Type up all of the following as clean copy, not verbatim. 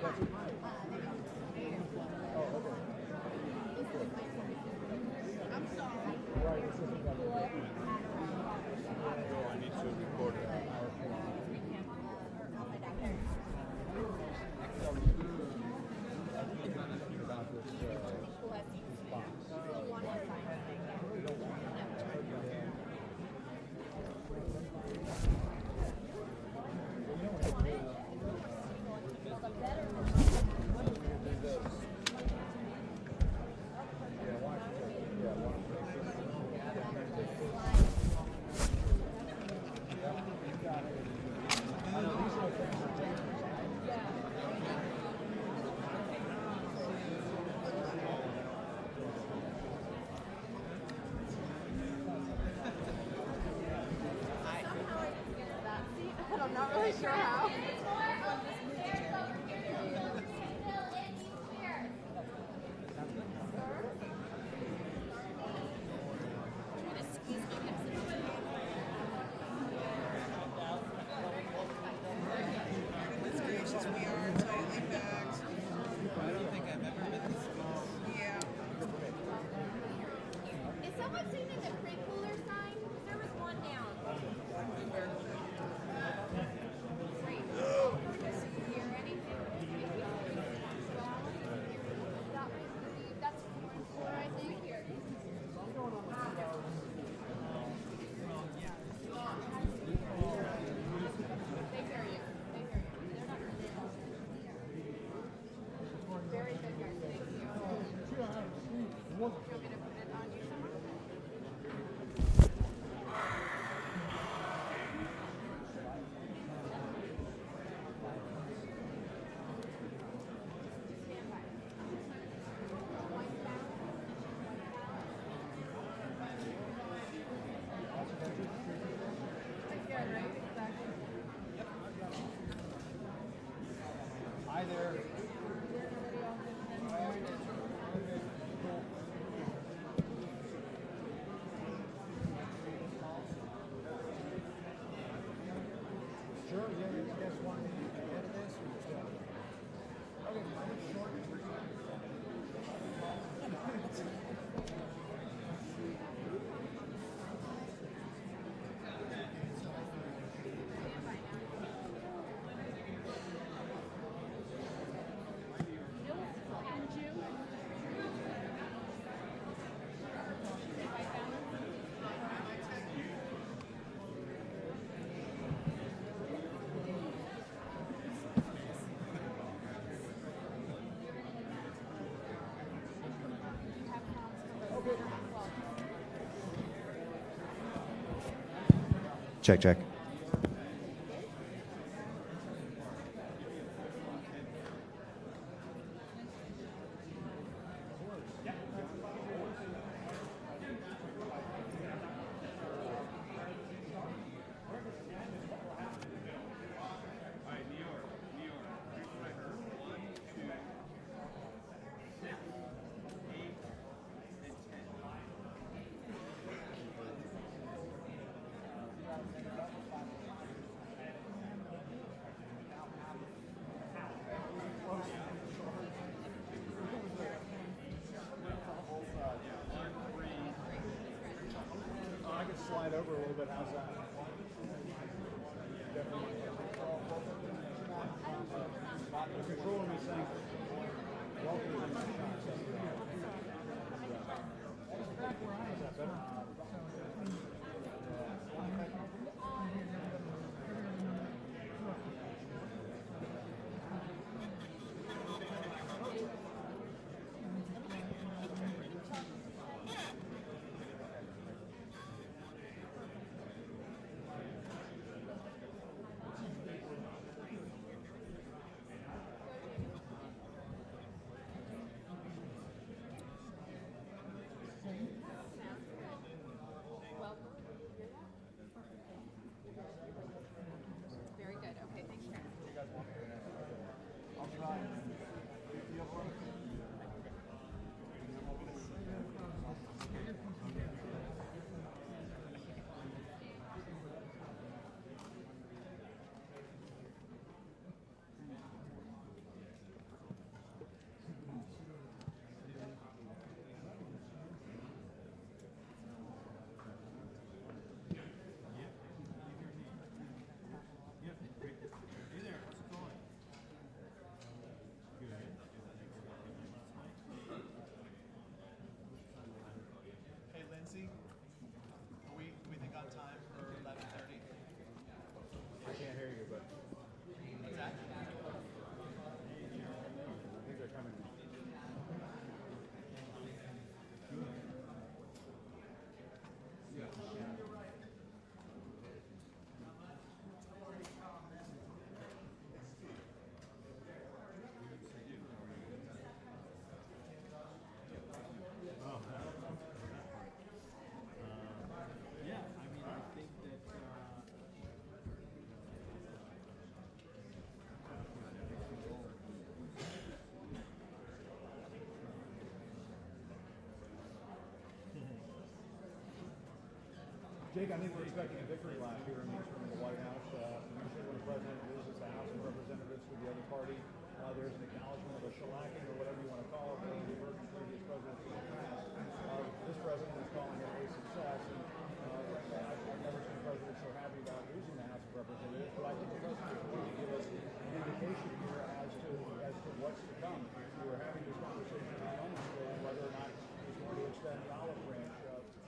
I need to record it. I'm not really sure how. Goodness gracious, we are tightly packed. I don't think I've ever been this close. Yeah. Is someone seeing the pre-cooler sign? There was one down. Great. Hear anything? That's 4 I think. They hear you. They hear you. They're not very good guys. Thank you. You want me to put it on you somewhere? Stand by. Point down. Again, right? Exactly. Hi there. Sure, yeah, you guys want me to get ahead of this or just okay, how much shorter? Check, check. I can slide over a little bit. How's that? The controller was saying, welcome to the back where I was at, better. Jake, I think we're expecting a victory lap here in the White House. Usually when the president loses the House of Representatives to the other party, there's an acknowledgement of a shellacking or whatever you want to call it, that the previous presidents in the past. This president is calling it a success, and I've never seen a president so happy about losing the House of Representatives, but I think the president is going to give us an indication here as to what's to come. We were having this conversation in the moment on whether or not he's going to extend the olive branch.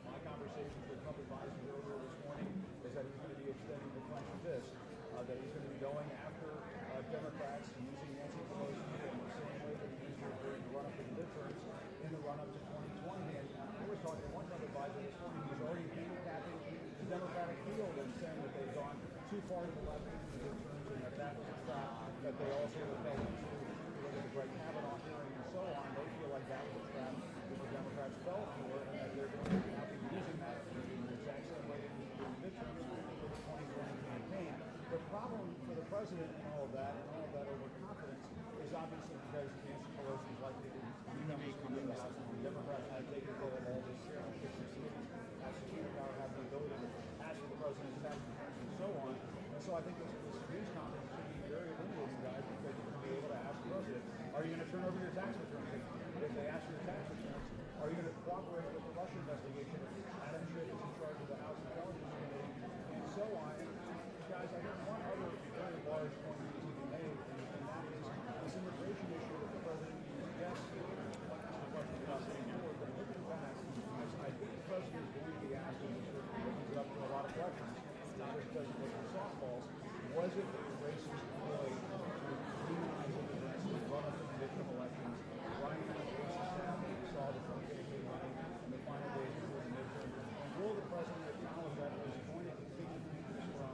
My conversations with Trump advisors earlier this morning is that he's going to be extending the clenched fist, that he's going to be going after Democrats using Nancy Pelosi in the same way that he used her during the run-up to the midterms in the run-up to 2020. And I was talking to one Trump advisor this morning who's already handicapping the Democratic field and saying that they've gone too far to the left in the midterms and that was a trap that they also fell into with the Brett Kavanaugh hearing and so on. They feel like that was a trap that the Democrats fell for and that they're going to now be using that in the exact same way they used during the midterms for the 2020 campaign. The problem for the president and all of that overconfidence is obviously because Nancy Pelosi is likely to become Speaker of the House. The Democrats have taken care of all this have subpoena power, have the ability to ask for the president's tax returns and so on. And so I think this news conference should be very illuminating, guys, because you're going to be able to ask the president, are you going to turn over your tax returns? If they ask for your tax returns, are you going to cooperate with the Russia investigation? Adam Schiff is in charge of the House Intelligence Committee and so on. Guys, I think one other very large point needs to be made, and that is this immigration issue that the president used. Yes, the question about saying forward, but looking back, I think the president is going to be asked, and this opens up to a lot of questions, not just because it was the softballs, was it a racist ploy to demonize immigrants in the run-up to the midterm elections, running on a racist path that we saw the Trump campaign running in the final days before the midterm? And will the president acknowledge that or is he going to continue to keep this from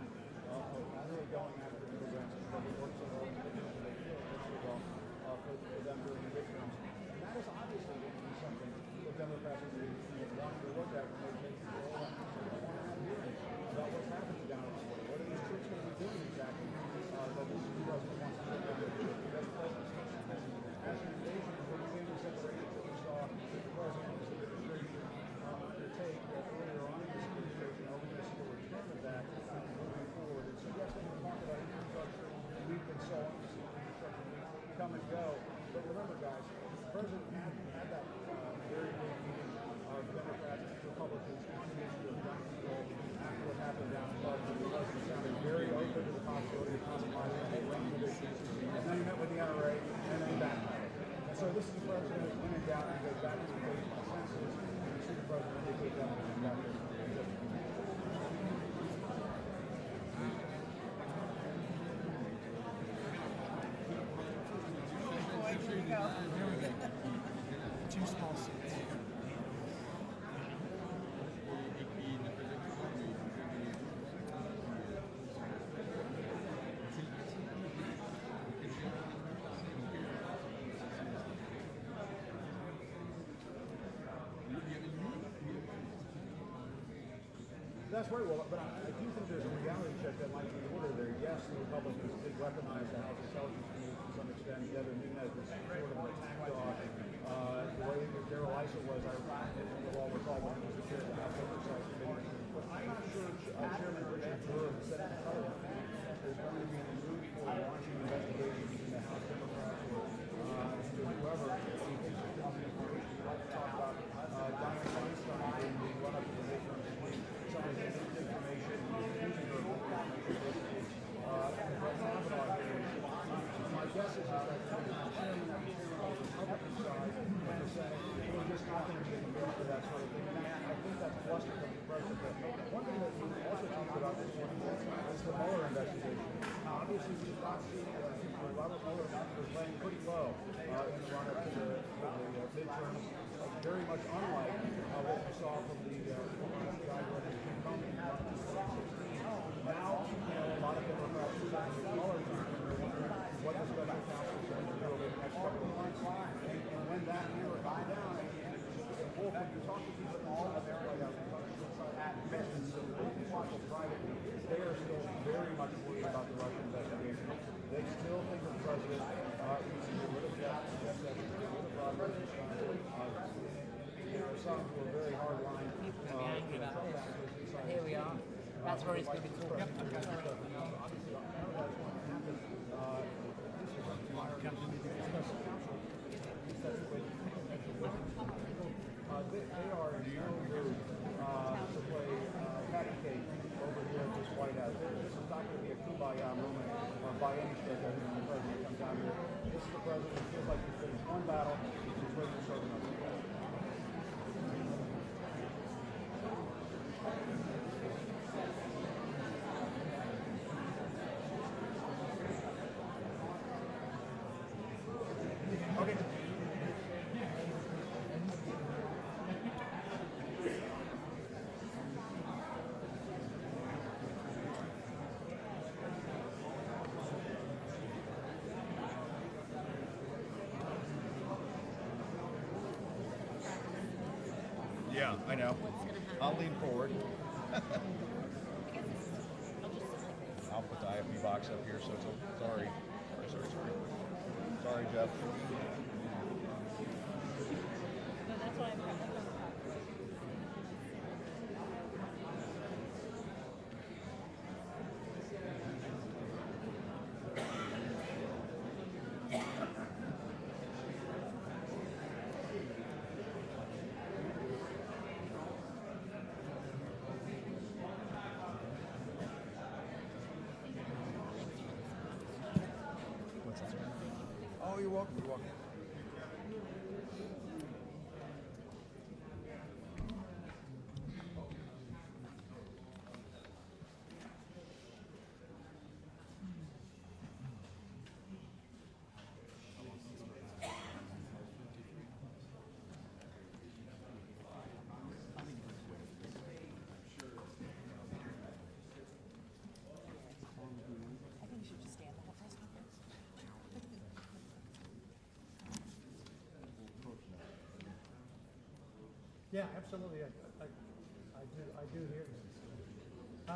not really going after immigrants, but it works so well in the midterms, they feel it works so well for them during the midterms. And that is obviously going to be something that Democrats are going to want to look at when they take control and want to have hearings about what's happening down in the border. What are these troops going to be doing exactly that this president wants to put down there? Because as an invasion of the family separation that we saw the president and his administration undertake earlier on in this administration, are we going to see a return of that moving forward? And so yes, we can talk about infrastructure week and so on, we see infrastructure week come and go. But remember, guys, the president had that very big meeting of Democrats and Republicans on the issue of gun control after what happened down in Florida. The president sounded very open to the possibility of compromising a whole range of issues. And then he met with the NRA, and then he backpedaled. And so this is the president who's when in doubt, he goes back to the base by census, and you see the president indicate that when he got there. Here we go. Two small seats. That's right, well, but I do think there's a reality check that might be in order there. Yes, the Republicans did weaponize the House Intelligence Committee to some extent. Devin Nunes was sort of an attack dog. The way that Darrell Issa was, you'll all recall when he was the chair of the House Oversight Committee. But I'm not sure Chairman Richard Burr of the Senate Intelligence Committee is going to be in the mood for launching investigations into House Democrats or whoever. He thinks there's going to be information. We'd like to talk about Dianne Feinstein in the run-up to the midterms. Some of his information, using her information, and Brett Kavanaugh hearings. My guess is that the chairman on the Republican side of the Senate is just not going to be in the mood for that sort of thing. And I think that's bluster from the president. One thing that we also talked about this morning is the Mueller investigation. Now, obviously, we did not see Robert Mueller was playing pretty low in the run-up to the midterms, very much unlike what we saw from the former FBI director Jim Comey in the run-up to 2016. Now, a lot of Democrats are saying that Mueller is on, and they're wondering what the special counsel is going to do over the next couple of months. And when that hammer comes down, and Wolf, when you talk to people all of their White House, business, people privately, they are still very much worried about the Russian investigation. They still think the president needs to get rid of Jeff Sessions, get rid of Robert Stein. There are some who are very hard line Trump activists Here we are. That's where he's going to be talking. They are no move to play patty cake over here at this White House. This is not going to be a kumbaya moment by any stretch when the president comes out here. This is the president who feels like he's finished one battle. He's ready to start another. Okay. Yeah, I know. I'll lean forward. I'll put the IFB box up here, so it's sorry. Sorry, Jeff. No, that's why I'm What's that? Oh, you're welcome. You're welcome. I think you should just stand the whole press conference. Yeah, absolutely. I do hear this.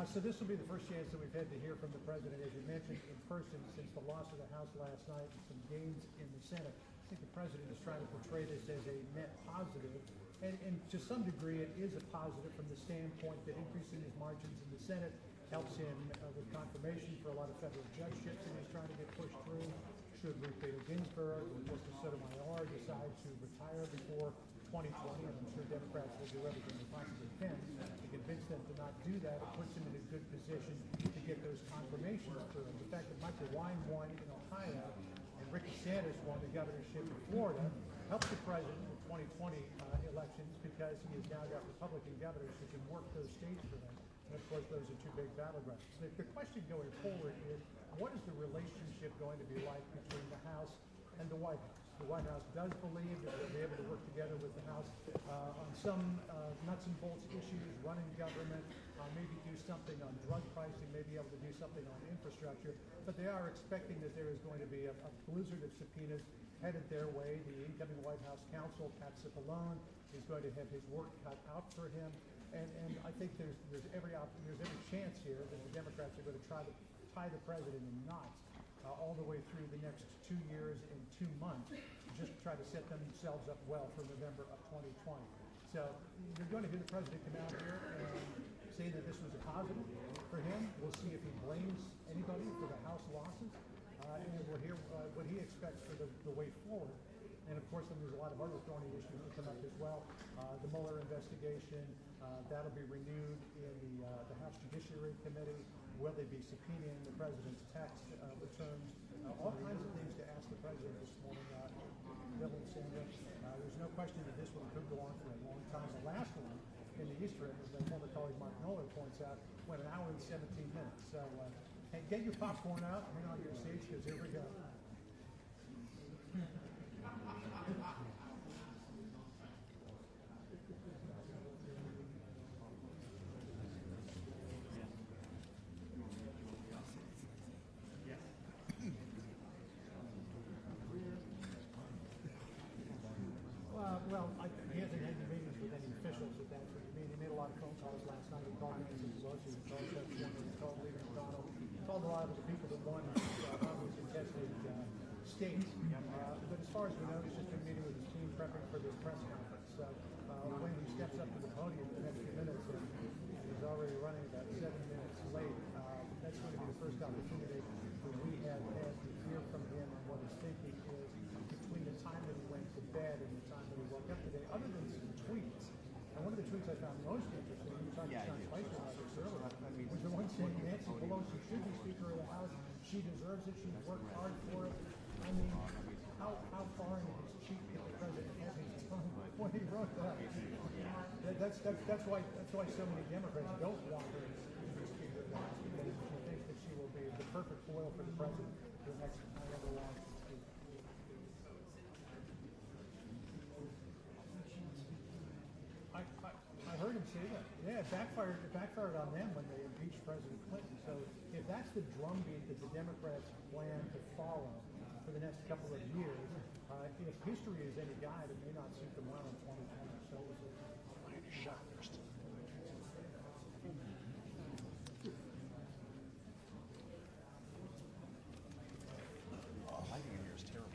So this will be the first chance that we've had to hear from the president, as you mentioned, in person since the loss of the House last night and some gains in the Senate. I think the president is trying to portray this as a net positive, and to some degree it is a positive from the standpoint that increasing his margins in the Senate helps him with confirmation for a lot of federal judgeships that he's trying to get pushed through. Should Ruth Bader Ginsburg or Justice Sotomayor decide to retire before 2020, and I'm sure Democrats will do everything they possibly can to convince them to not do that. It puts them in a good position to get those confirmations through. The fact that Michael Wine won in Ohio and Rick DeSantis won the governorship in Florida helps the president in the 2020 elections because he has now got Republican governors who can work those states for them. And of course, those are two big battlegrounds. The question going forward is, what is the relationship going to be like between the House and the White House? The White House does believe that they'll be able to work together with the House on some nuts and bolts issues, running government, maybe do something on drug pricing, maybe able to do something on infrastructure. But they are expecting that there is going to be a blizzard of subpoenas headed their way. The incoming White House counsel, Pat Cipollone, is going to have his work cut out for him. And I think there's every chance here that the Democrats are going to try to tie the president in knots all the way through the next 2 years and 2 months, just to try to set themselves up well for November of 2020. So you're going to hear the president come out here and say that this was a positive for him. We'll see if he blames anybody for the House losses, and we'll hear what he expects for the way forward. And of course, then there's a lot of other thorny issues that come up as well. The Mueller investigation, that'll be renewed in the House Judiciary Committee. Will they be subpoenaing the president's tax returns? All kinds of things to ask the president this morning, Bill and Sandra. There's no question that this one could go on for a long time. The last one in the East Room, as my former colleague Mark Nolan points out, went 1 hour and 17 minutes. So hey, get your popcorn out, hang on your seats, because here we go. Well, he hasn't had any meetings with any officials, if that's what you mean. He made a lot of phone calls last night. He called Nancy Pelosi, he called Chuck Schumer, he called Leader McConnell. He called a lot of the people that won these contested states. But as far as we know, he's just been meeting with his team, prepping for this press conference. So when he steps up to the podium in the next few minutes, he's already running about 7 minutes late. That's going to be the first opportunity where we have had to hear from him on what his thinking is between the time that he went to bed and the time that he woke up today, other than some tweets. And one of the tweets I found most interesting, we talked to Sean Spicer about this earlier, was the one saying Nancy Pelosi should be Speaker of the House. She deserves it. She's worked hard for it. I mean, how far into his cheek did the president have his tongue when he wrote that? That's why so many Democrats don't want her to be Speaker of the House, because she thinks that she will be the perfect foil for the president for the next however long she speaks. I heard him say that. Yeah, it backfired on them when they impeached President Clinton. So if that's the drumbeat that the Democrats plan to follow for the next couple of years, if history is any guide, it may not suit them well in 2020. So Lighting in here is terrible.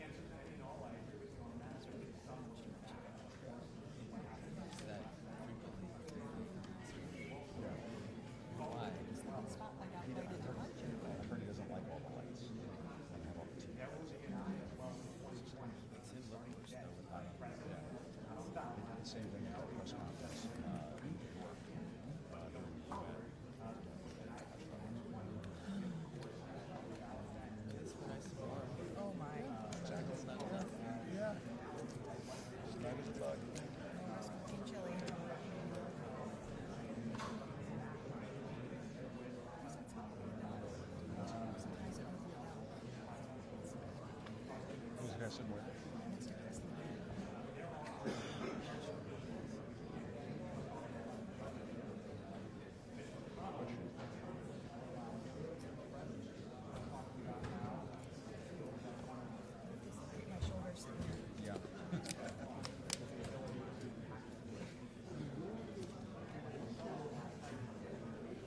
Why? Spotlight outweighed the budget. I heard he doesn't like all the lights. When they have all the TV lights. Makes him look worse though with high end. They did the same thing at the press conference in New York. Oh my. Exactly. It's not enough. Yeah. Snug as a bug. No, it's cooking chili. Who's the guy sitting with? My shoulders. Yeah.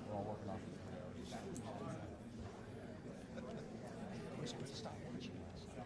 We're all working off of the priorities. We're supposed to stop watching last night.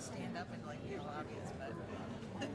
stand up and like be a lobbyist, but.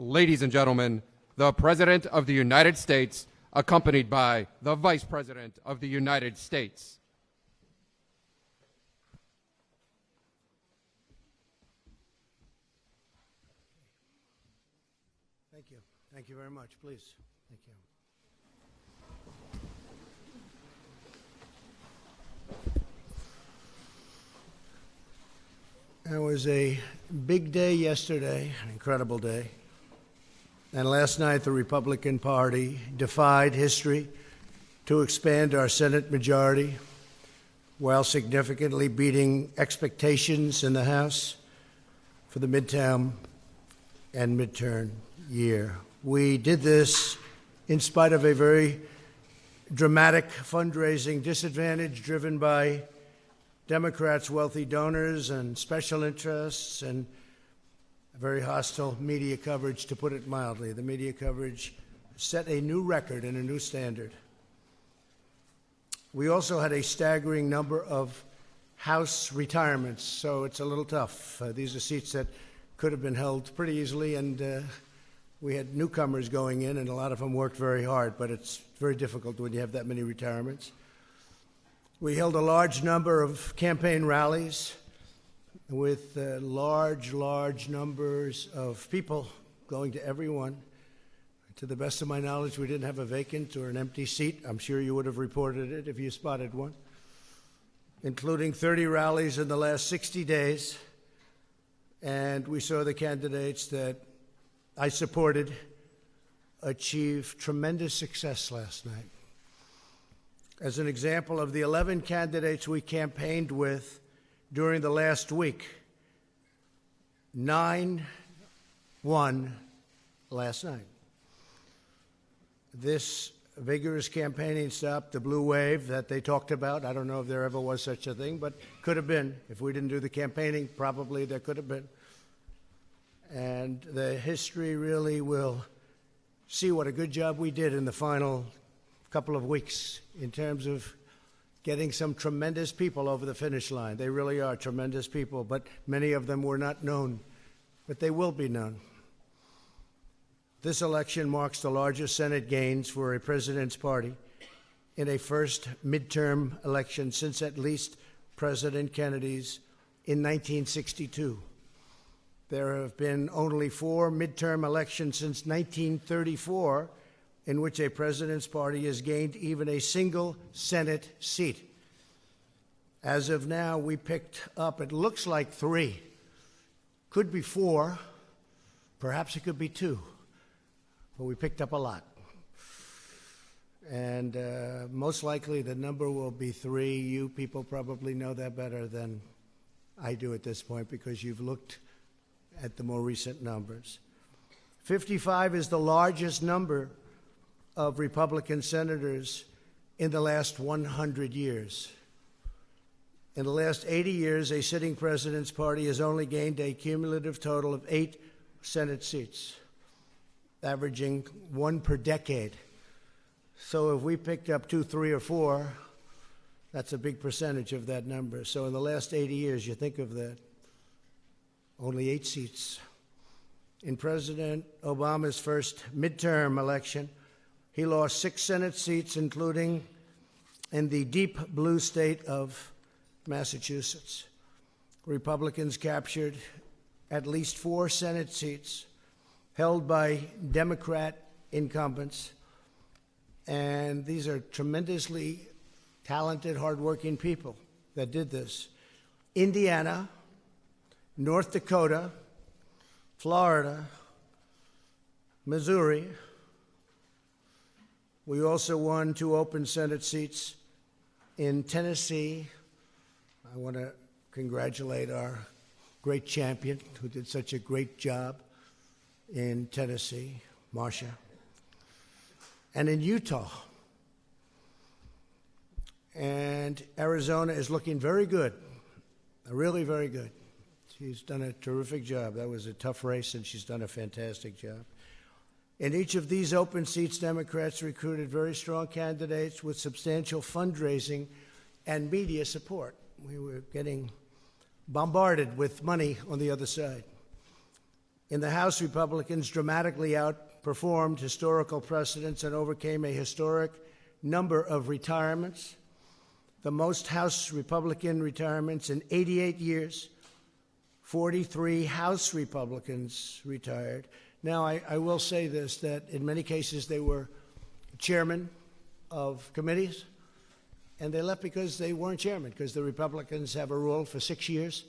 ladies and gentlemen, the President of the United States, accompanied by the Vice President of the United States. Thank you. Thank you very much. Please. Thank you. It was a big day yesterday, an incredible day. And last night, the Republican Party defied history to expand our Senate majority while significantly beating expectations in the House for the midterm and midterm year. We did this in spite of a very dramatic fundraising disadvantage driven by Democrats' wealthy donors and special interests and very hostile media coverage, to put it mildly. The media coverage set a new record and a new standard. We also had a staggering number of House retirements, so it's a little tough. These are seats that could have been held pretty easily, and we had newcomers going in, and a lot of them worked very hard, but it's very difficult when you have that many retirements. We held a large number of campaign rallies with large numbers of people going to everyone. To the best of my knowledge, we didn't have a vacant or an empty seat. I'm sure you would have reported it if you spotted one, including 30 rallies in the last 60 days. And we saw the candidates that I supported achieve tremendous success last night. As an example of the 11 candidates we campaigned with during the last week, 9 won last night. This vigorous campaigning stopped the blue wave that they talked about. I don't know if there ever was such a thing, but could have been. If we didn't do the campaigning, probably there could have been. And the history really will see what a good job we did in the final couple of weeks in terms of getting some tremendous people over the finish line. They really are tremendous people, but many of them were not known, but they will be known. This election marks the largest Senate gains for a president's party in a first midterm election since at least President Kennedy's in 1962. There have been only 4 midterm elections since 1934 in which a president's party has gained even a single Senate seat. As of now, we picked up, it looks like 3. Could be 4, perhaps it could be 2, but we picked up a lot. And most likely the number will be 3. You people probably know that better than I do at this point because you've looked at the more recent numbers. 55 is the largest number of Republican senators in the last 100 years. In the last 80 years, a sitting president's party has only gained a cumulative total of 8 Senate seats, averaging 1 per decade. So if we picked up 2, 3, or 4, that's a big percentage of that number. So in the last 80 years, you think of that, only 8 seats. In President Obama's first midterm election, he lost 6 Senate seats, including in the deep blue state of Massachusetts. Republicans captured at least 4 Senate seats held by Democrat incumbents. And these are tremendously talented, hardworking people that did this. Indiana, North Dakota, Florida, Missouri. We also won 2 open Senate seats in Tennessee. I want to congratulate our great champion who did such a great job in Tennessee, Marcia. And in Utah. And Arizona is looking very good, really very good. She's done a terrific job. That was a tough race, and she's done a fantastic job. In each of these open seats, Democrats recruited very strong candidates with substantial fundraising and media support. We were getting bombarded with money on the other side. In the House, Republicans dramatically outperformed historical precedents and overcame a historic number of retirements, the most House Republican retirements in 88 years. 43 House Republicans retired. Now, I will say this, that in many cases they were chairmen of committees, and they left because they weren't chairman, because the Republicans have a rule for 6 years.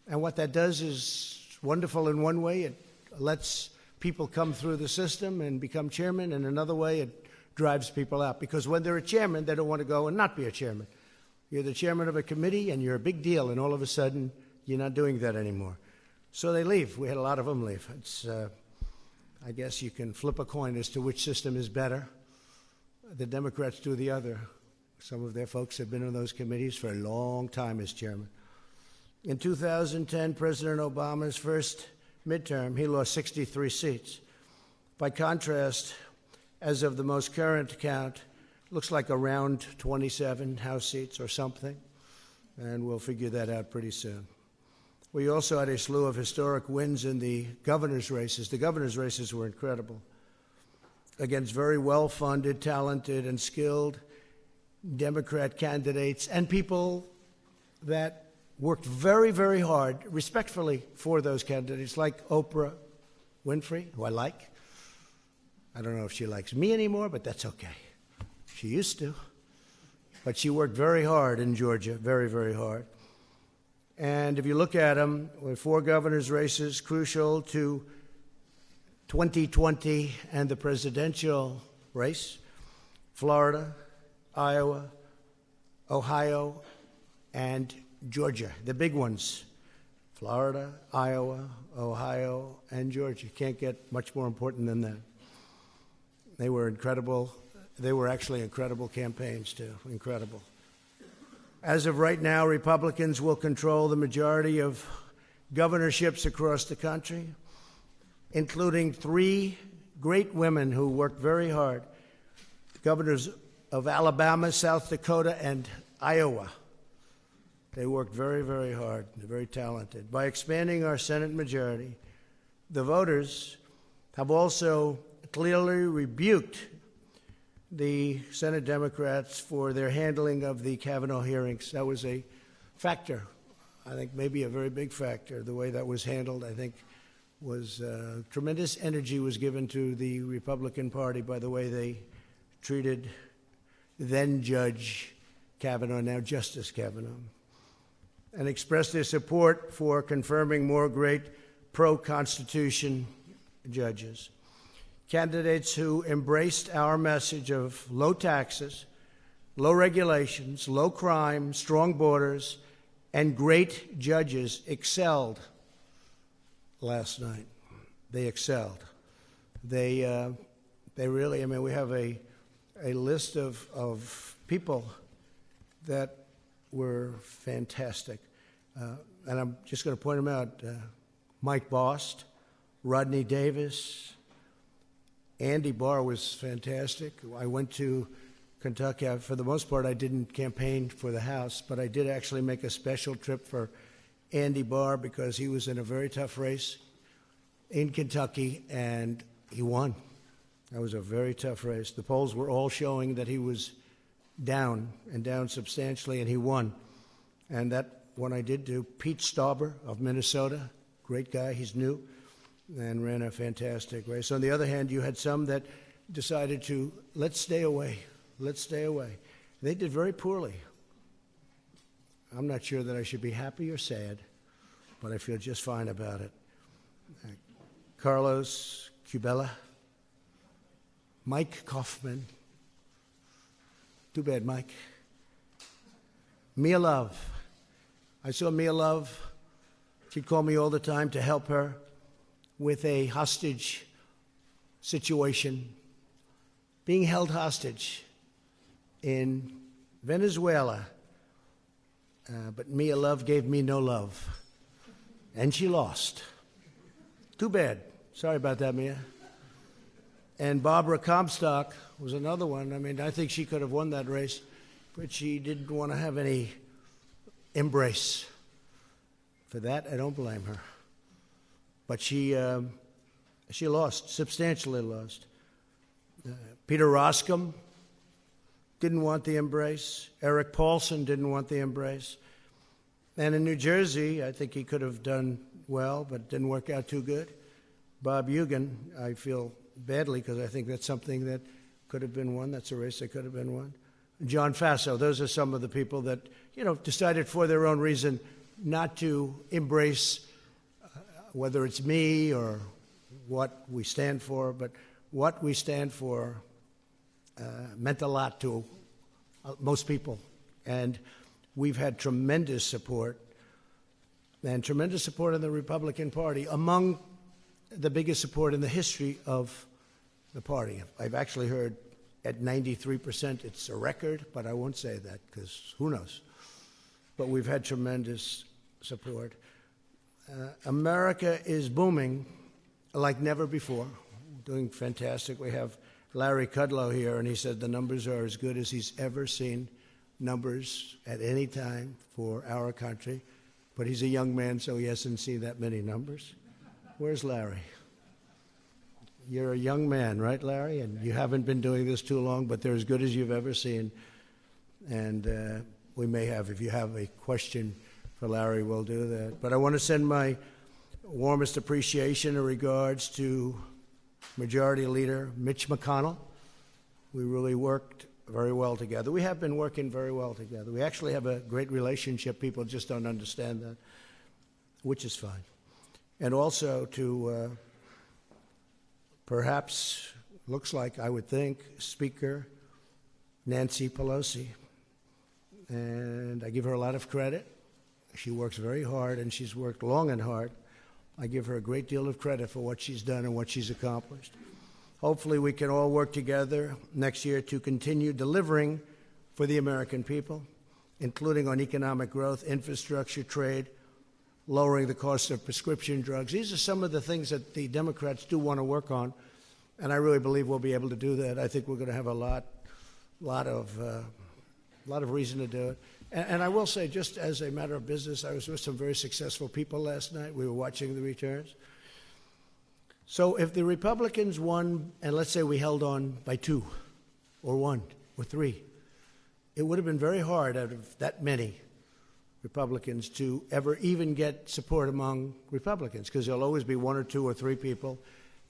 And what that does is wonderful in one way. It lets people come through the system and become chairman. In another way, it drives people out, because when they're a chairman, they don't want to go and not be a chairman. You're the chairman of a committee, and you're a big deal, and all of a sudden, you're not doing that anymore. So they leave. We had a lot of them leave. It's, I guess you can flip a coin as to which system is better. The Democrats do the other. Some of their folks have been on those committees for a long time as chairman. In 2010, President Obama's first midterm, he lost 63 seats. By contrast, as of the most current count, looks like around 27 House seats or something, and we'll figure that out pretty soon. We also had a slew of historic wins in the governor's races. The governor's races were incredible, against very well-funded, talented, and skilled Democrat candidates and people that worked very, very hard, respectfully, for those candidates, like Oprah Winfrey, who I like. I don't know if she likes me anymore, but that's okay. She used to. But she worked very hard in Georgia, very, very hard. And if you look at them, with 4 governor's races crucial to 2020 and the presidential race: Florida, Iowa, Ohio, and Georgia. The big ones: Florida, Iowa, Ohio, and Georgia. Can't get much more important than that. They were incredible. They were actually incredible campaigns, too. Incredible. As of right now, Republicans will control the majority of governorships across the country, including 3 great women who worked very hard: the governors of Alabama, South Dakota, and Iowa. They worked very, very hard. They're very talented. By expanding our Senate majority, the voters have also clearly rebuked the Senate Democrats for their handling of the Kavanaugh hearings. That was a factor, I think maybe a very big factor. The way that was handled, I think, was tremendous energy was given to the Republican Party by the way they treated then Judge Kavanaugh, now Justice Kavanaugh, and expressed their support for confirming more great pro-Constitution judges. Candidates who embraced our message of low taxes, low regulations, low crime, strong borders, and great judges excelled last night. They excelled. They really, I mean, we have a list of people that were fantastic. And I'm just going to point them out. Mike Bost, Rodney Davis, Andy Barr was fantastic. I went to Kentucky. For the most part, I didn't campaign for the House, but I did actually make a special trip for Andy Barr because he was in a very tough race in Kentucky, and he won. That was a very tough race. The polls were all showing that he was down, and down substantially, and he won. And that one I did do. Pete Stauber of Minnesota, great guy, he's new, and ran a fantastic race. On the other hand, you had some that decided to, let's stay away. They did very poorly. I'm not sure that I should be happy or sad, but I feel just fine about it. Carlos Cubella, Mike Kaufman, too bad, Mike. Mia Love. I saw Mia Love. She'd call me all the time to help her with a hostage situation, being held hostage in Venezuela. But Mia Love gave me no love, and she lost. Too bad. Sorry about that, Mia. And Barbara Comstock was another one. I mean, I think she could have won that race, but she didn't want to have any embrace. For that, I don't blame her. but she lost, substantially lost. Peter Roskam didn't want the embrace. Eric Paulson didn't want the embrace. And in New Jersey, I think he could have done well, but it didn't work out too good. Bob Eugen, I feel badly because I think that's something that could have been won. That's a race that could have been won. John Faso, those are some of the people that, decided for their own reason not to embrace whether it's me or what we stand for, but what we stand for meant a lot to most people. And we've had tremendous support, and tremendous support in the Republican Party, among the biggest support in the history of the party. I've actually heard at 93% it's a record, but I won't say that because who knows. But we've had tremendous support. America is booming like never before, doing fantastic. We have Larry Kudlow here, and he said the numbers are as good as he's ever seen numbers at any time for our country. But he's a young man, so he hasn't seen that many numbers. Where's Larry? You're a young man, right, Larry? And you haven't been doing this too long, but they're as good as you've ever seen. And we may have, if you have a question for Larry, we'll do that. But I want to send my warmest appreciation and regards to Majority Leader Mitch McConnell. We really worked very well together. We have been working very well together. We actually have a great relationship. People just don't understand that, which is fine. And also to perhaps, looks like, I would think, Speaker Nancy Pelosi. And I give her a lot of credit. She works very hard, and she's worked long and hard. I give her a great deal of credit for what she's done and what she's accomplished. Hopefully we can all work together next year to continue delivering for the American people, including on economic growth, infrastructure, trade, lowering the cost of prescription drugs. These are some of the things that the Democrats do want to work on, and I really believe we'll be able to do that. I think we're going to have a lot of reason to do it. And I will say, just as a matter of business, I was with some very successful people last night. We were watching the returns. So if the Republicans won, and let's say we held on by 2 or 1 or 3, it would have been very hard out of that many Republicans to ever even get support among Republicans, because there'll always be 1 or 2 or 3 people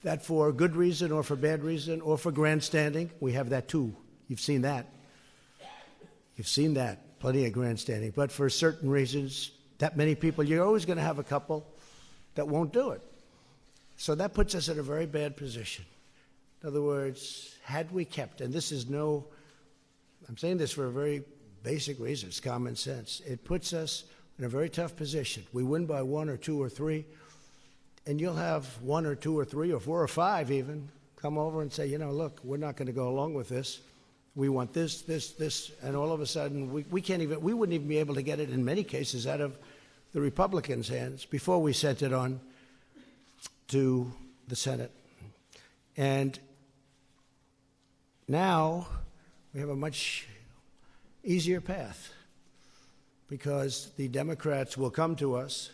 that, for good reason or for bad reason or for grandstanding, we have that too. You've seen that. You've seen that, plenty of grandstanding. But for certain reasons, that many people, you're always going to have a couple that won't do it. So that puts us in a very bad position. In other words, had we kept, and this is no, I'm saying this for a very basic reason, it's common sense. It puts us in a very tough position. We win by 1 or 2 or 3, and you'll have 1 or 2 or 3 or 4 or 5 even come over and say, look, we're not going to go along with this. We want this, and all of a sudden we wouldn't even be able to get it in many cases out of the Republicans' hands before we sent it on to the Senate. And now we have a much easier path, because the Democrats will come to us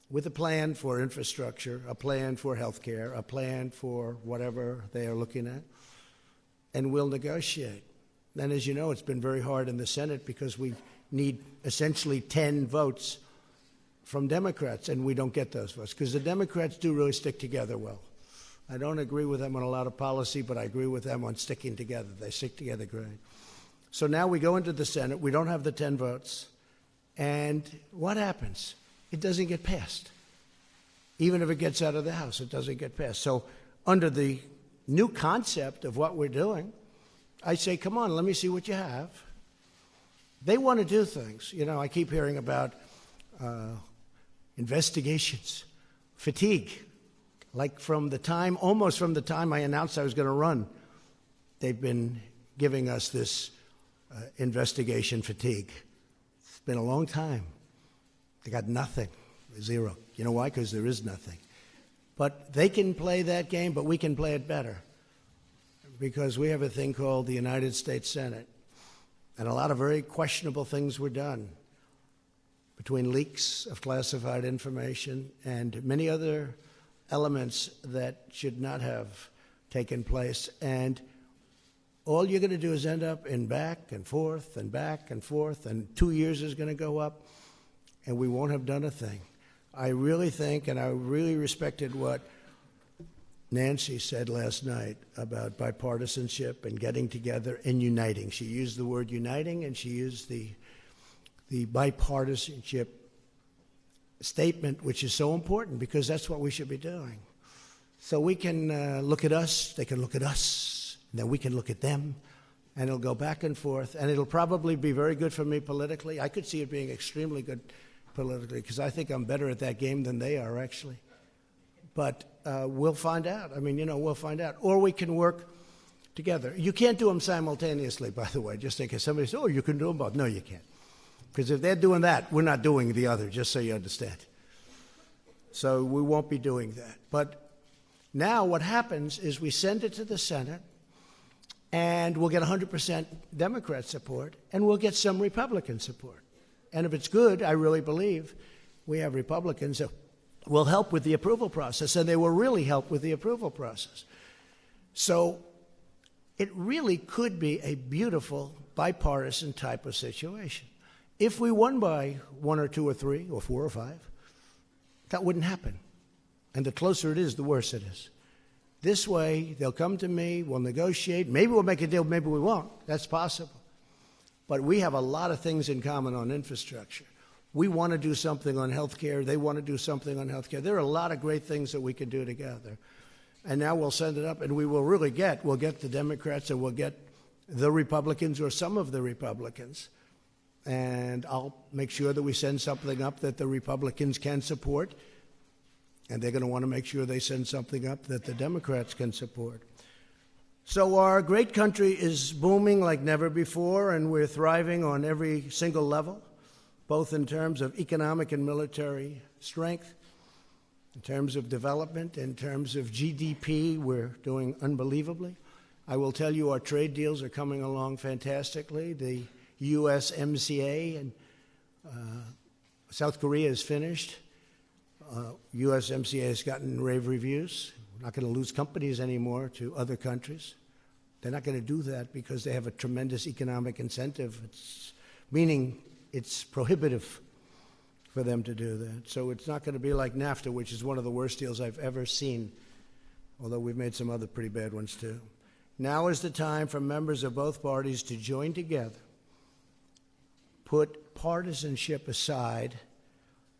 with a plan for infrastructure, a plan for health care, a plan for whatever they are looking at, and we'll negotiate. And as you know, it's been very hard in the Senate because we need essentially 10 votes from Democrats, and we don't get those votes because the Democrats do really stick together well. I don't agree with them on a lot of policy, but I agree with them on sticking together. They stick together great. So now we go into the Senate. We don't have the 10 votes. And what happens? It doesn't get passed. Even if it gets out of the House, it doesn't get passed. So under the new concept of what we're doing, I say, come on, let me see what you have. They want to do things. I keep hearing about investigations, fatigue. Like almost from the time I announced I was going to run, they've been giving us this investigation fatigue. It's been a long time. They got nothing, 0. You know why? Because there is nothing. But they can play that game, but we can play it better, because we have a thing called the United States Senate, and a lot of very questionable things were done between leaks of classified information and many other elements that should not have taken place. And all you're going to do is end up in back and forth and back and forth, and 2 years is going to go up, and we won't have done a thing. I really think, and I really respected what Nancy said last night about bipartisanship and getting together and uniting. She used the word uniting, and she used the bipartisanship statement, which is so important because that's what we should be doing. So we can look at us, they can look at us, and then we can look at them, and it'll go back and forth, and it'll probably be very good for me politically. I could see it being extremely good politically because I think I'm better at that game than they are, actually. But we'll find out. I mean, we'll find out. Or we can work together. You can't do them simultaneously, by the way, just in case somebody says, oh, you can do them both. No, you can't. Because if they're doing that, we're not doing the other, just so you understand. So we won't be doing that. But now what happens is we send it to the Senate, and we'll get 100% Democrat support, and we'll get some Republican support. And if it's good, I really believe we have Republicans that will help with the approval process, and they will really help with the approval process. So it really could be a beautiful bipartisan type of situation. If we won by 1 or 2 or 3 or 4 or 5, that wouldn't happen. And the closer it is, the worse it is. This way, they'll come to me, we'll negotiate, maybe we'll make a deal, maybe we won't. That's possible. But we have a lot of things in common on infrastructure. We want to do something on health care. They want to do something on health care. There are a lot of great things that we can do together. And now we'll send it up, and we'll get the Democrats, and we'll get the Republicans or some of the Republicans. And I'll make sure that we send something up that the Republicans can support, and they're going to want to make sure they send something up that the Democrats can support. So our great country is booming like never before, and we're thriving on every single level, both in terms of economic and military strength, in terms of development, in terms of GDP, we're doing unbelievably. I will tell you our trade deals are coming along fantastically. The USMCA and South Korea is finished. USMCA has gotten rave reviews. We're not going to lose companies anymore to other countries. They're not going to do that because they have a tremendous economic incentive, meaning it's prohibitive for them to do that. So it's not going to be like NAFTA, which is one of the worst deals I've ever seen, although we've made some other pretty bad ones too. Now is the time for members of both parties to join together, put partisanship aside,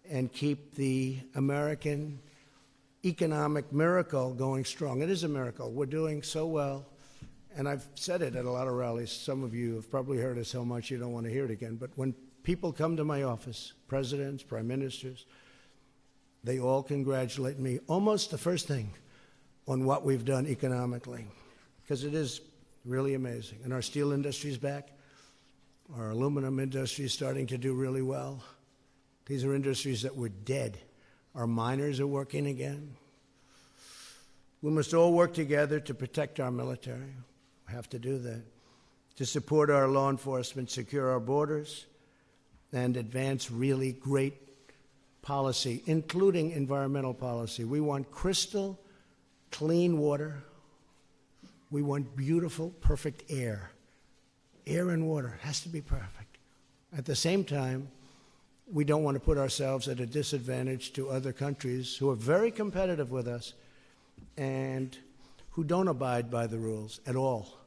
and keep the American economic miracle going strong. It is a miracle. We're doing so well. And I've said it at a lot of rallies. Some of you have probably heard it so much you don't want to hear it again. But when people come to my office, presidents, prime ministers, they all congratulate me almost the first thing on what we've done economically, because it is really amazing. And our steel industry is back. Our aluminum industry is starting to do really well. These are industries that were dead. Our miners are working again. We must all work together to protect our military. We have to do that. To support our law enforcement, secure our borders, and advance really great policy, including environmental policy. We want crystal clean water. We want beautiful, perfect air. Air and water has to be perfect. At the same time, we don't want to put ourselves at a disadvantage to other countries who are very competitive with us and who don't abide by the rules at all.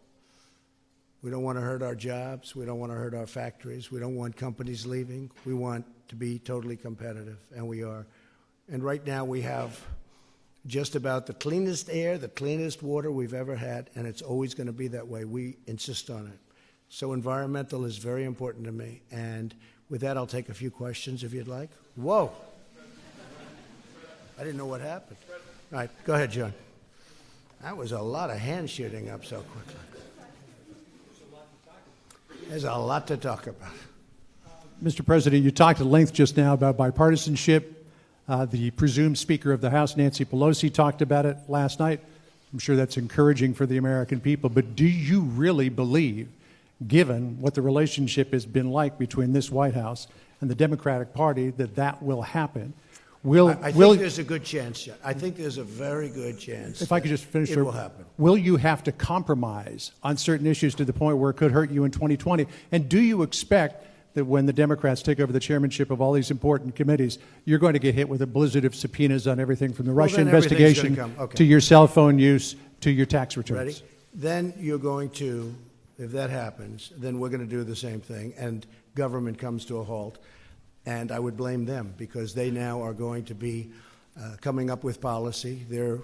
We don't want to hurt our jobs. We don't want to hurt our factories. We don't want companies leaving. We want to be totally competitive, and we are. And right now we have just about the cleanest air, the cleanest water we've ever had, and it's always going to be that way. We insist on it. So environmental is very important to me. And with that, I'll take a few questions if you'd like. Whoa. I didn't know what happened. All right, go ahead, John. That was a lot of hand shooting up so quickly. There's a lot to talk about. Mr. President, you talked at length just now about bipartisanship. The presumed Speaker of the House, Nancy Pelosi, talked about it last night. I'm sure that's encouraging for the American people. But do you really believe given what the relationship has been like between this White House and the Democratic Party, that will happen. I think there's a good chance, John. I think there's a very good chance. If I could just finish, it will happen. Will you have to compromise on certain issues to the point where it could hurt you in 2020? And do you expect that when the Democrats take over the chairmanship of all these important committees, you're going to get hit with a blizzard of subpoenas on everything from the Russia investigation to your cell phone use to your tax returns? Ready? Then you're going to, if that happens, then we're going to do the same thing, and government comes to a halt. And I would blame them because they now are going to be coming up with policy. They're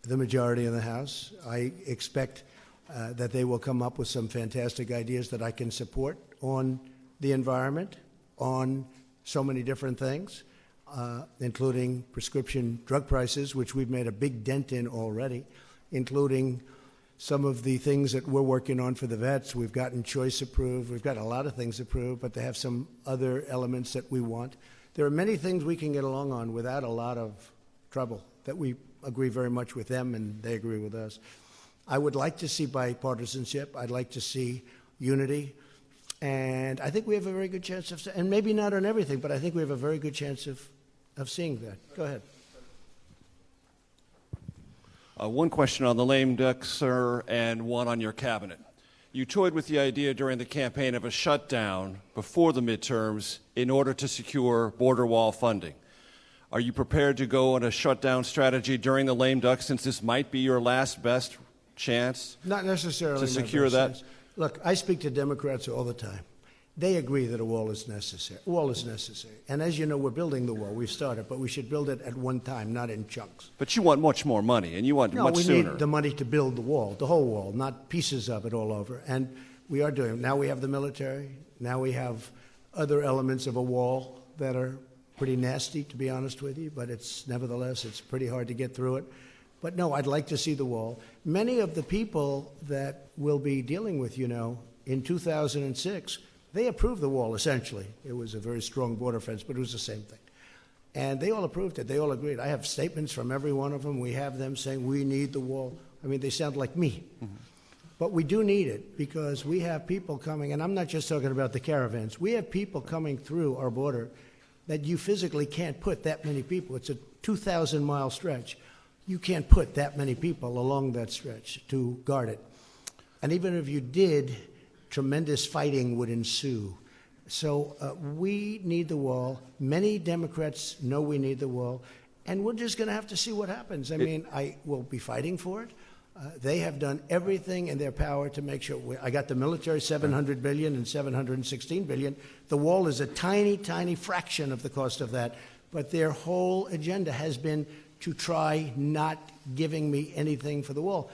the majority in the House. I expect that they will come up with some fantastic ideas that I can support on the environment, on so many different things, including prescription drug prices, which we've made a big dent in already, including some of the things that we're working on for the vets. We've gotten choice approved. We've got a lot of things approved, but they have some other elements that we want. There are many things we can get along on without a lot of trouble, that we agree very much with them and they agree with us. I would like to see bipartisanship. I'd like to see unity. And I think we have a very good chance of, and maybe not on everything, but I think we have a very good chance of seeing that. Go ahead. One question on the lame duck, sir, and one on your cabinet. You toyed with the idea during the campaign of a shutdown before the midterms in order to secure border wall funding. Are you prepared to go on a shutdown strategy during the lame duck, since this might be your last best chance? Not necessarily to secure that. Sense. Look, I speak to Democrats all the time. They agree that a wall is necessary. A wall is necessary. And as you know, we're building the wall. We've started, but we should build it at one time, not in chunks. But you want much more money, and you want much sooner. No, we need the money to build the wall, the whole wall, not pieces of it all over. And we are doing it. Now we have the military. Now we have other elements of a wall that are pretty nasty, to be honest with you, but nevertheless, it's pretty hard to get through it. But no, I'd like to see the wall. Many of the people that we'll be dealing with, in 2006, they approved the wall, essentially. It was a very strong border fence, but it was the same thing. And they all approved it. They all agreed. I have statements from every one of them. We have them saying, we need the wall. I mean, they sound like me. Mm-hmm. But we do need it because we have people coming, and I'm not just talking about the caravans. We have people coming through our border that you physically can't put that many people. It's a 2,000-mile stretch. You can't put that many people along that stretch to guard it. And even if you did, tremendous fighting would ensue. So we need the wall. Many Democrats know we need the wall. And we're just going to have to see what happens. I mean, I will be fighting for it. They have done everything in their power to make sure. I got the military, $700 billion and $716 billion. The wall is a tiny, tiny fraction of the cost of that. But their whole agenda has been to try not giving me anything for the wall.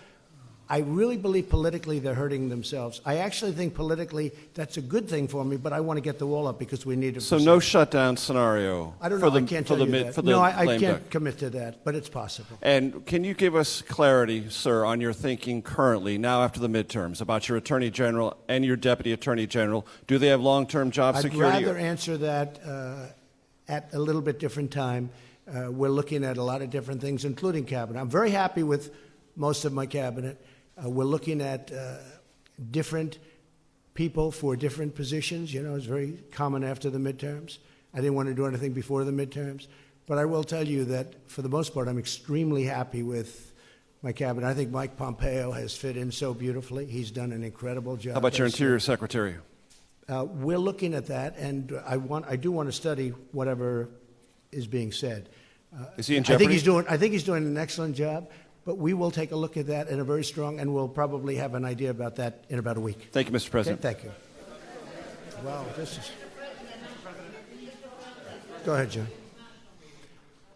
I really believe politically they're hurting themselves. I actually think politically that's a good thing for me, but I want to get the wall up because we need it. So no shutdown scenario. I don't know. I can't tell you that. No, I can't commit to that, but it's possible. And can you give us clarity, sir, on your thinking currently, now after the midterms, about your Attorney General and your Deputy Attorney General? Do they have long-term job security? I'd rather answer that at a little bit different time. We're looking at a lot of different things, including cabinet. I'm very happy with most of my cabinet. We're looking at different people for different positions. It's very common after the midterms. I didn't want to do anything before the midterms. But I will tell you that, for the most part, I'm extremely happy with my cabinet. I think Mike Pompeo has fit in so beautifully. He's done an incredible job. How about your Interior Secretary? We're looking at that, and I do want to study whatever is being said. Is he in jeopardy? I think he's doing an excellent job. But we will take a look at that in a very strong, and we'll probably have an idea about that in about a week. Thank you, Mr. President. Okay, thank you. Wow, this is... Go ahead, John.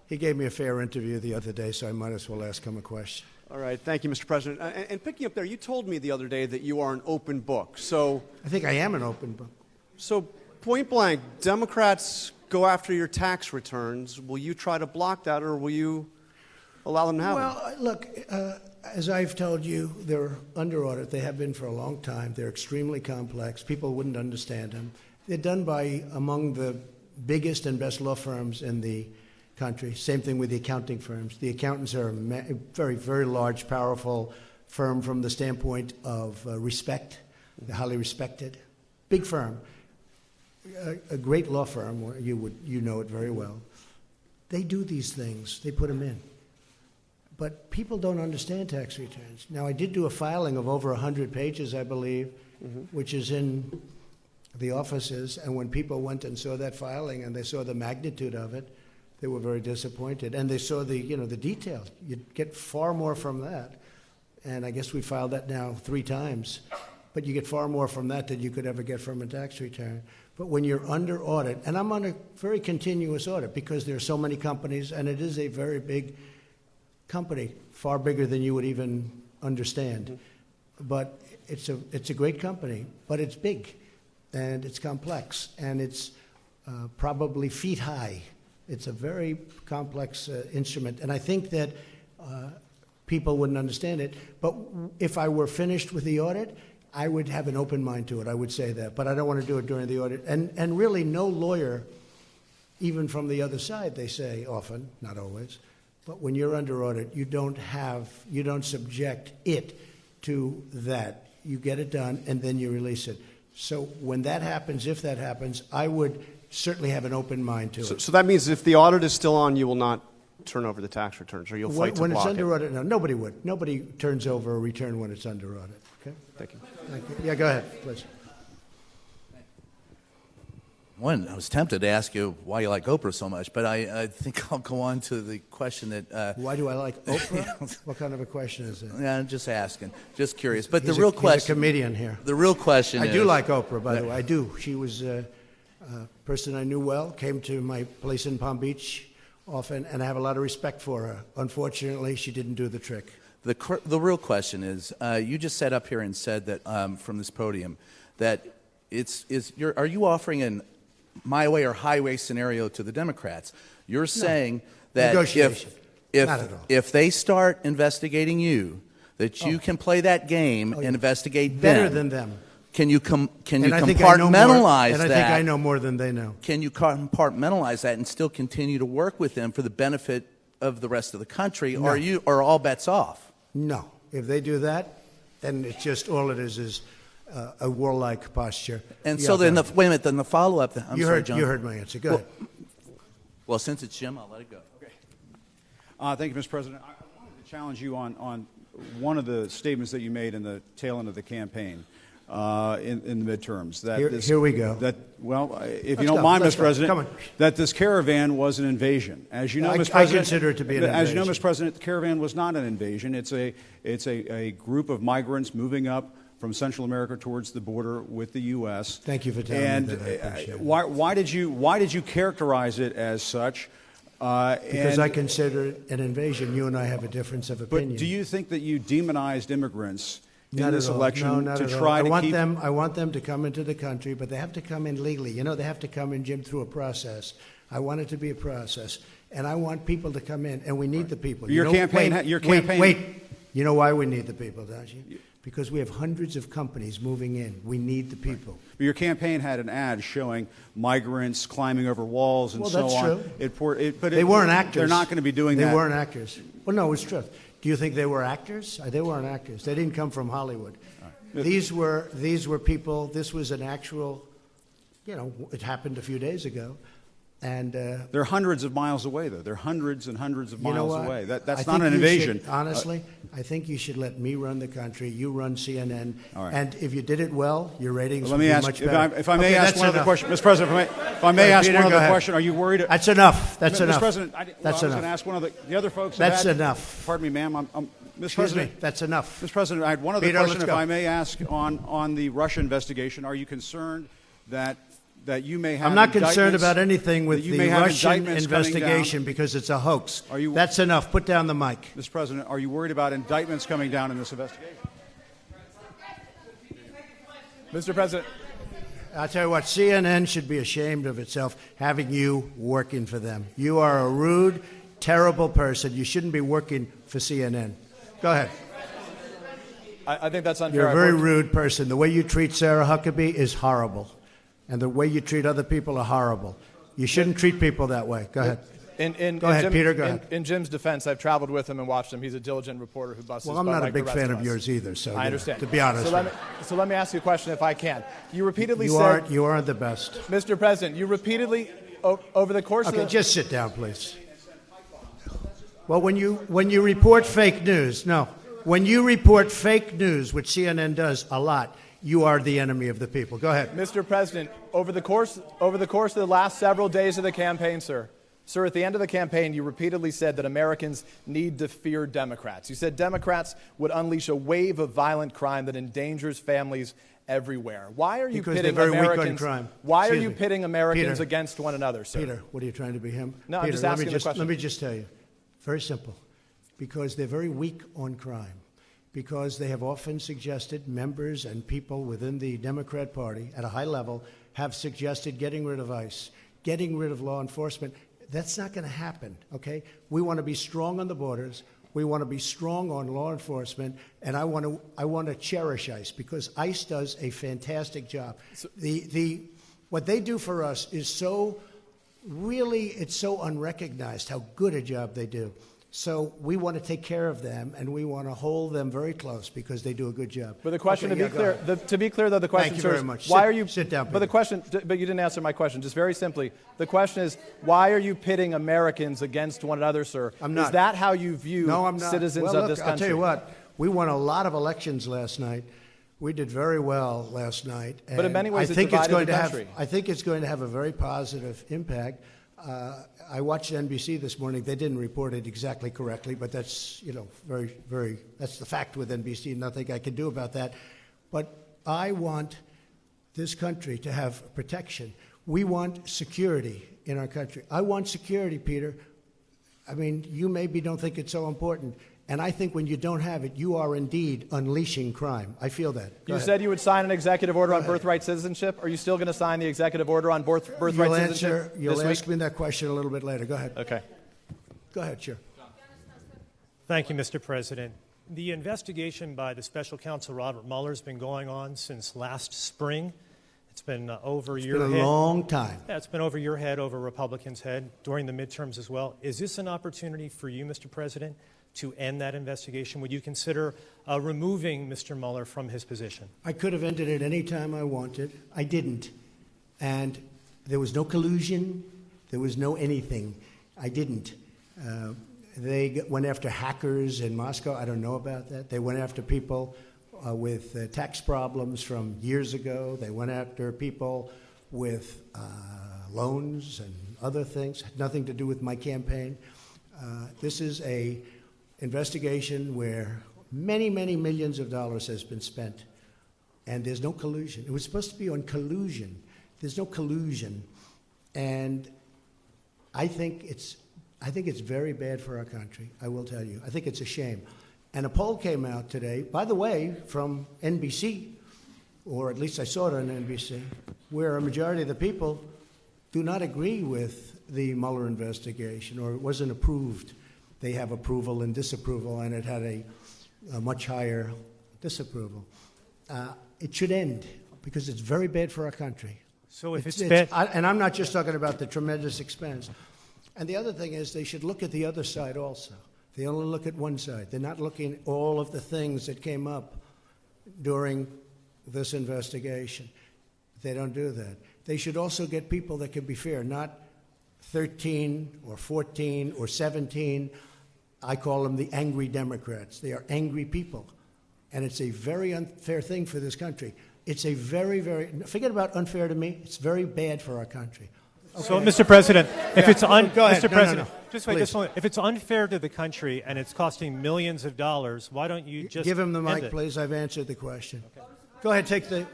He gave me a fair interview the other day, so I might as well ask him a question. All right, thank you, Mr. President. And picking up there, you told me the other day that you are an open book. So I think I am an open book. So point blank, Democrats go after your tax returns. Will you try to block that, or will you allow them to have them? Well, look, as I've told you, they're under audit. They have been for a long time. They're extremely complex. People wouldn't understand them. They're done by among the biggest and best law firms in the country. Same thing with the accounting firms. The accountants are a very, very large, powerful firm from the standpoint of respect. They're highly respected. Big firm. A great law firm, you know it very well. They do these things. They put them in. But people don't understand tax returns. Now, I did do a filing of over 100 pages, I believe, which is in the offices. And when people went and saw that filing and they saw the magnitude of it, they were very disappointed. And they saw the detail. You'd get far more from that. And I guess we filed that now 3 times. But you get far more from that than you could ever get from a tax return. But when you're under audit, and I'm on a very continuous audit because there are so many companies, and it is a very big company, far bigger than you would even understand. But it's a great company, but it's big, and it's complex, and it's probably feet high. It's a very complex instrument, and I think that people wouldn't understand it. But if I were finished with the audit, I would have an open mind to it. I would say that, but I don't want to do it during the audit. And really, no lawyer, even from the other side, they say often, not always, but when you're under audit, you don't subject it to that. You get it done, and then you release it. So when that happens, if that happens, I would certainly have an open mind to it. So that means if the audit is still on, you will not turn over the tax returns, or you'll fight to block it? When it's under audit, no, nobody would. Nobody turns over a return when it's under audit. Okay? Thank you. Thank you. Yeah, go ahead, please. One, I was tempted to ask you why you like Oprah so much, but I think I'll go on to the question that... why do I like Oprah? What kind of a question is it? Yeah, I'm just asking. Just curious. But He's the real question... He's a comedian here. The real question is... I do like Oprah, by the way. I do. She was a person I knew well, came to my place in Palm Beach often, and I have a lot of respect for her. Unfortunately, she didn't do the trick. The real question is, you just sat up here and said that from this podium that are you offering an my way or highway scenario to the Democrats? You're saying that if they start investigating you, that you can play that game and investigate better than them. Can you compartmentalize that? And I think I know more than they know. Can you compartmentalize that and still continue to work with them for the benefit of the rest of the country, No. or are all bets off? No. If they do that, then it's just all it is a warlike posture. And so then, wait a minute, then the follow-up... You heard my answer. Go ahead. Well, since it's Jim, I'll let it go. Okay. Thank you, Mr. President. I wanted to challenge you on one of the statements that you made in the tail end of the campaign in the midterms. Here we go. If you don't mind, Mr. President, that this caravan was an invasion. As you know, Mr. President, I consider it to be an invasion. As you know, Mr. President, the caravan was not an invasion. It's a group of migrants moving up from Central America towards the border with the U.S. Thank you for telling me that. I appreciate it. Why did you characterize it as such? Because I consider it an invasion. You and I have a difference of opinion. But do you think that you demonized immigrants in this election to try to keep... I want them to come into the country, but they have to come in legally. You know, they have to come in, Jim, through a process. I want it to be a process. And I want people to come in, and we need the people. Your campaign... Wait. You know why we need the people, don't you? Because we have hundreds of companies moving in. We need the people. But your campaign had an ad showing migrants climbing over walls and so on. Well, that's true. But they weren't actors. They're not going to be doing that. They weren't actors. Well, no, it's true. Do you think they were actors? They weren't actors. They didn't come from Hollywood. Right. These were people. This was an actual, it happened a few days ago. And they're hundreds of miles away, though. They're hundreds and hundreds of miles away. That's not an invasion. Honestly, I think you should let me run the country. You run CNN. All right. And if you did it well, your ratings would be much better. If I may ask one other question, Mr. President. If I may ask one other question, are you worried? That's enough. That's enough. Mr. President, I was going to ask one of the other folks. That's enough. Pardon me, ma'am. Mr. President, that's enough. Mr. President, I had one other question, if I may ask, on the Russia investigation. Are you concerned that you may have... I'm not concerned about anything with the Russian investigation because it's a hoax. That's enough. Put down the mic. Mr. President, are you worried about indictments coming down in this investigation? Mr. President. I'll tell you what, CNN should be ashamed of itself having you working for them. You are a rude, terrible person. You shouldn't be working for CNN. Go ahead. I think that's unfair. You're a very rude person. The way you treat Sarah Huckabee is horrible. And the way you treat other people are horrible. You shouldn't treat people that way. Go ahead. In Go ahead, Jim, Peter, go ahead. In Jim's defense, I've traveled with him and watched him. He's a diligent reporter who busts his Well, I'm butt not a like big the rest fan of of us. yours either, so I understand. to be honest. So let me ask you a question if I can. You repeatedly You said... you aren't the best. Mr. President, you repeatedly, over the course of Okay, the... just sit down, please. Well, when you report fake news, when you report fake news, which CNN does a lot, you are the enemy of the people. Go ahead. Mr. President, over the course of the last several days of the campaign, sir, at the end of the campaign, you repeatedly said that Americans need to fear Democrats. You said Democrats would unleash a wave of violent crime that endangers families everywhere. Why are you Because pitting they're very weak on Americans? crime. Why are Excuse you me. pitting Americans Peter. against one another, sir? Peter, what are you trying to be him? No, Peter, I'm just asking the question. Let me just tell you. Very simple. Because they're very weak on crime. Because they have often suggested, members and people within the Democrat Party at a high level have suggested getting rid of ICE, getting rid of law enforcement. That's not going to happen, okay? We want to be strong on the borders. We want to be strong on law enforcement, and I want to cherish ICE because ICE does a fantastic job. What they do for us is it's so unrecognized how good a job they do. So we want to take care of them, and we want to hold them very close because they do a good job. But the question, Okay, to be clear, though, the question, Thank you sir, very is much. why are you sit down? But but you didn't answer my question. Just very simply, the question is, why are you pitting Americans against one another, sir? I'm not. Is that how you view No, I'm not. citizens well, of look, this country? I'll tell you what. We won a lot of elections last night. We did very well last night. But in many ways, I think it it's divided going the to country. I think it's going to have a very positive impact. I watched NBC this morning. They didn't report it exactly correctly, but that's that's the fact with NBC. Nothing I can do about that. But I want this country to have protection. We want security in our country. I want security, Peter. I mean, you maybe don't think it's so important. And I think when you don't have it, you are indeed unleashing crime. I feel that. You said you would sign an executive order on birthright citizenship. Are you still going to sign the executive order on birthright citizenship You'll this ask week? me that question a little bit later. Go ahead. Okay. Go ahead, sure. Thank you, Mr. President. The investigation by the special counsel Robert Mueller has been going on since last spring. It's been over your head. It's been a long time. Yeah, it's been over your head, over Republicans' head, during the midterms as well. Is this an opportunity for you, Mr. President, to end that investigation? Would you consider removing Mr. Mueller from his position? I could have ended it any time I wanted. I didn't. And there was no collusion. There was no anything. I didn't. They went after hackers in Moscow. I don't know about that. They went after people with tax problems from years ago. They went after people with loans and other things. Had nothing to do with my campaign. This is a investigation where many, many millions of dollars has been spent, and there's no collusion. It was supposed to be on collusion. There's no collusion, and I think it's very bad for our country. I will tell you. I think it's a shame. And a poll came out today, by the way, from NBC, or at least I saw it on NBC, where a majority of the people do not agree with the Mueller investigation, or it wasn't approved. They have approval and disapproval, and it had a much higher disapproval. It should end because it's very bad for our country. So if it's bad, and I'm not just talking about the tremendous expense. And the other thing is they should look at the other side also. They only look at one side. They're not looking at all of the things that came up during this investigation. They don't do that. They should also get people that can be fair, not 13 or 14 or 17. I call them the angry Democrats. They are angry people. And it's a very unfair thing for this country. It's a very, very, forget about unfair to me, it's very bad for our country. Okay. So, Mr. President, if it's Go ahead. Mr. President, just wait, Please. just a moment. If it's unfair to the country and it's costing millions of dollars, why don't you just give him the end mic, it? please? I've answered the question. Okay. Go ahead, take the.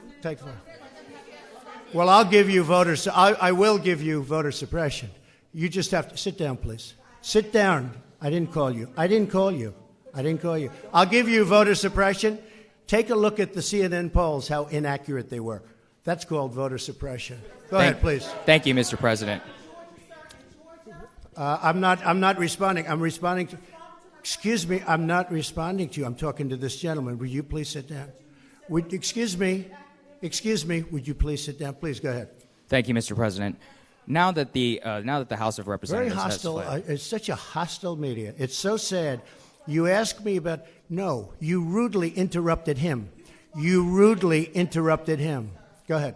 Well, I'll give you I will give you voter suppression. You just have to sit down, please. Sit down. I didn't call you. I'll give you voter suppression. Take a look at the CNN polls, how inaccurate they were. That's called voter suppression. Go ahead, please. Thank you, Mr. President. I'm not responding. I'm responding to. Excuse me. I'm not responding to you. I'm talking to this gentleman. Will you please sit down? Excuse me. Would you please sit down? Please go ahead. Thank you, Mr. President. Now that the House of Very Representatives hostile. has fled, It's such a hostile media. It's so sad. You ask me about, no, you rudely interrupted him. You rudely interrupted him. Go ahead.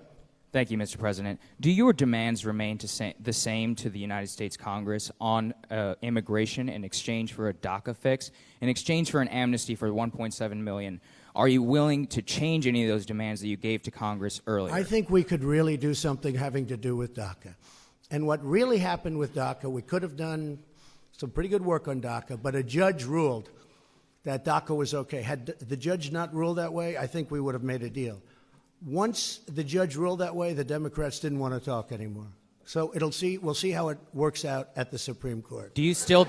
Thank you, Mr. President. Do your demands remain the same to the United States Congress on immigration in exchange for a DACA fix, in exchange for an amnesty for 1.7 million? Are you willing to change any of those demands that you gave to Congress earlier? I think we could really do something having to do with DACA. And what really happened with DACA, we could have done some pretty good work on DACA, but a judge ruled that DACA was okay. Had the judge not ruled that way, I think we would have made a deal. Once the judge ruled that way, the Democrats didn't want to talk anymore. So we'll see how it works out at the Supreme Court. Do you still...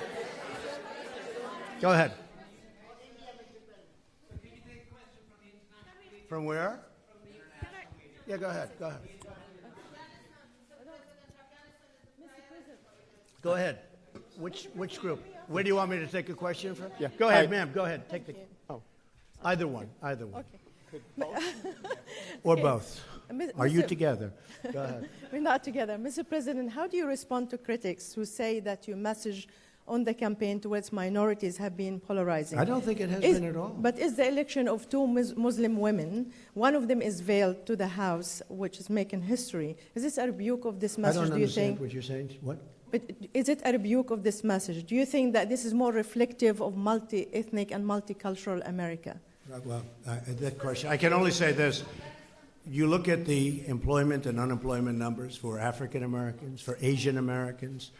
Go ahead. From where? Yeah, go ahead. Go ahead. Go ahead. Which group? Where do you want me to take a question from? Yeah. Go ahead, ma'am. Go ahead. Take the. Oh. Either one. Either one. Okay. Or both. Are you Mr. together? Go ahead. We're not together. Mr. President, how do you respond to critics who say that your message on the campaign towards minorities have been polarizing? I don't think it has been at all. But is the election of two Muslim women, one of them is veiled to the House, which is making history. Is this a rebuke of this message, I don't do you understand think? what you're saying. What? But is it a rebuke of this message? Do you think that this is more reflective of multi-ethnic and multicultural America? Well, that question, I can only say this. You look at the employment and unemployment numbers for African Americans, for Asian Americans,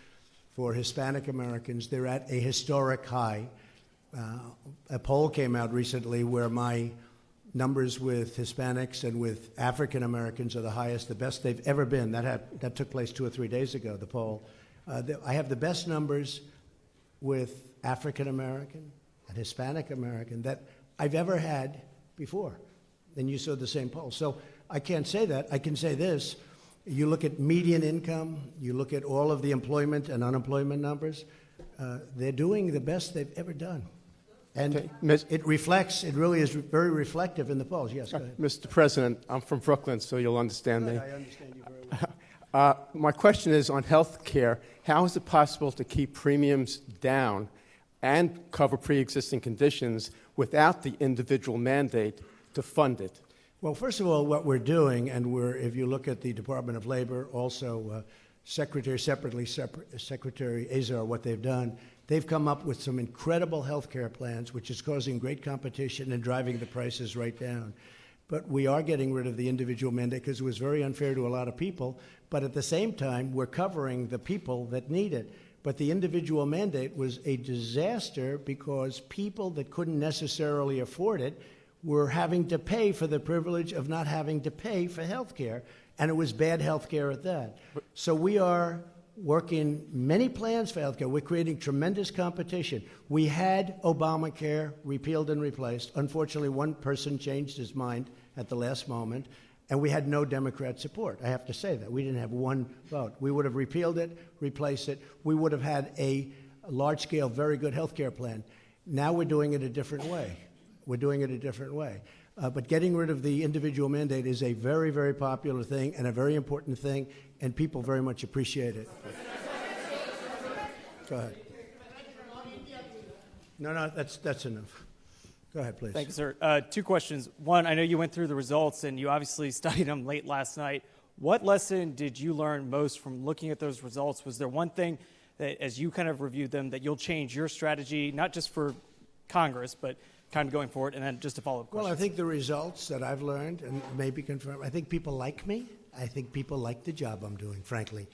for Hispanic Americans, they're at a historic high. A poll came out recently where my numbers with Hispanics and with African Americans are the highest, the best they've ever been. That took place 2 or 3 days ago, the poll. I have the best numbers with African American and Hispanic American that I've ever had before. And you saw the same poll. So I can't say that. I can say this. You look at median income, you look at all of the employment and unemployment numbers, they're doing the best they've ever done. And it reflects, it really is very reflective in the polls. Yes, go ahead. Mr. President, I'm from Brooklyn, so you'll understand me. I understand you very well. My question is on health care. How is it possible to keep premiums down and cover pre-existing conditions without the individual mandate to fund it? Well, first of all, what we're doing, and if you look at the Department of Labor, also Secretary Azar, what they've done, they've come up with some incredible health care plans, which is causing great competition and driving the prices right down. But we are getting rid of the individual mandate because it was very unfair to a lot of people. But at the same time, we're covering the people that need it. But the individual mandate was a disaster because people that couldn't necessarily afford it were having to pay for the privilege of not having to pay for health care. And it was bad health care at that. So we are working many plans for health care. We're creating tremendous competition. We had Obamacare repealed and replaced. Unfortunately, one person changed his mind at the last moment, and we had no Democrat support. I have to say that. We didn't have one vote. We would have repealed it, replaced it. We would have had a large-scale, very good health care plan. Now we're doing it a different way. We're doing it a different way. But getting rid of the individual mandate is a very, very popular thing and a very important thing, and people very much appreciate it. Go ahead. No, that's enough. Go ahead, please. Thank you, sir. 2 questions. One, I know you went through the results, and you obviously studied them late last night. What lesson did you learn most from looking at those results? Was there one thing that, as you kind of reviewed them, that you'll change your strategy, not just for Congress, but kind of going forward? And then just a follow-up question. Well, I think the results that I've learned and maybe confirmed, I think people like me. I think people like the job I'm doing, frankly.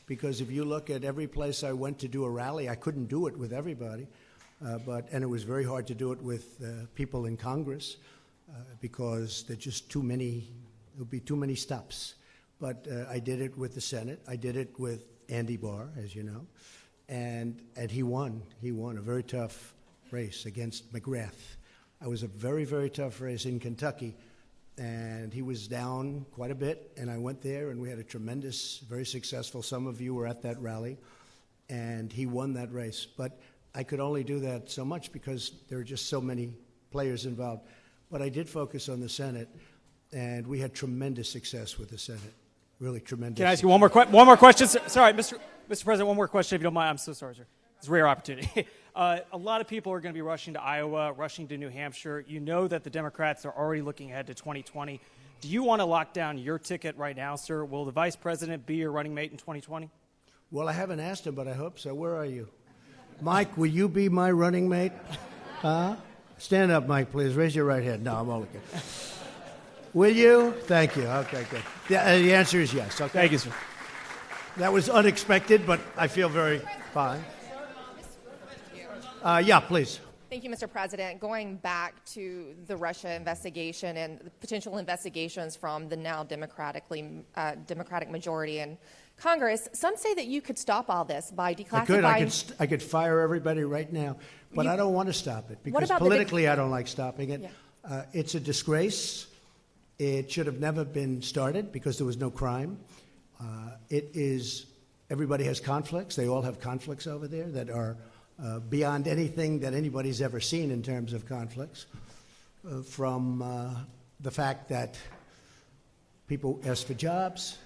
Because if you look at every place I went to do a rally, I couldn't do it with everybody. And it was very hard to do it with people in Congress because there's just too many, there would be too many stops. But I did it with the Senate. I did it with Andy Barr, as you know. And he won. He won a very tough race against McGrath. It was a very, very tough race in Kentucky. And he was down quite a bit. And I went there, and we had a tremendous, very successful, some of you were at that rally. And he won that race. But I could only do that so much because there are just so many players involved. But I did focus on the Senate, and we had tremendous success with the Senate. really tremendous. Can I ask you one more question? Sorry, Mr. President, one more question if you don't mind. I'm so sorry, sir. It's a rare opportunity. A lot of people are going to be rushing to Iowa, rushing to New Hampshire. You know that the Democrats are already looking ahead to 2020. Do you want to lock down your ticket right now, sir? Will the vice president be your running mate in 2020? Well, I haven't asked him, but I hope so. Where are you? Mike, will you be my running mate? Stand up, Mike, please. Raise your right hand. No, I'm only kidding. Will you? Thank you. Okay, good. The answer is yes. Okay. Thank you, sir. That was unexpected, but I feel very fine. Yeah, please. Thank you, Mr. President. Going back to the Russia investigation and the potential investigations from the now Democratic majority in Congress, some say that you could stop all this by declassifying. I could fire everybody right now, but I don't want to stop it because politically I don't like stopping it. Yeah. It's a disgrace. It should have never been started because there was no crime. Everybody has conflicts. They all have conflicts over there that are beyond anything that anybody's ever seen in terms of conflicts, from the fact that people ask for jobs,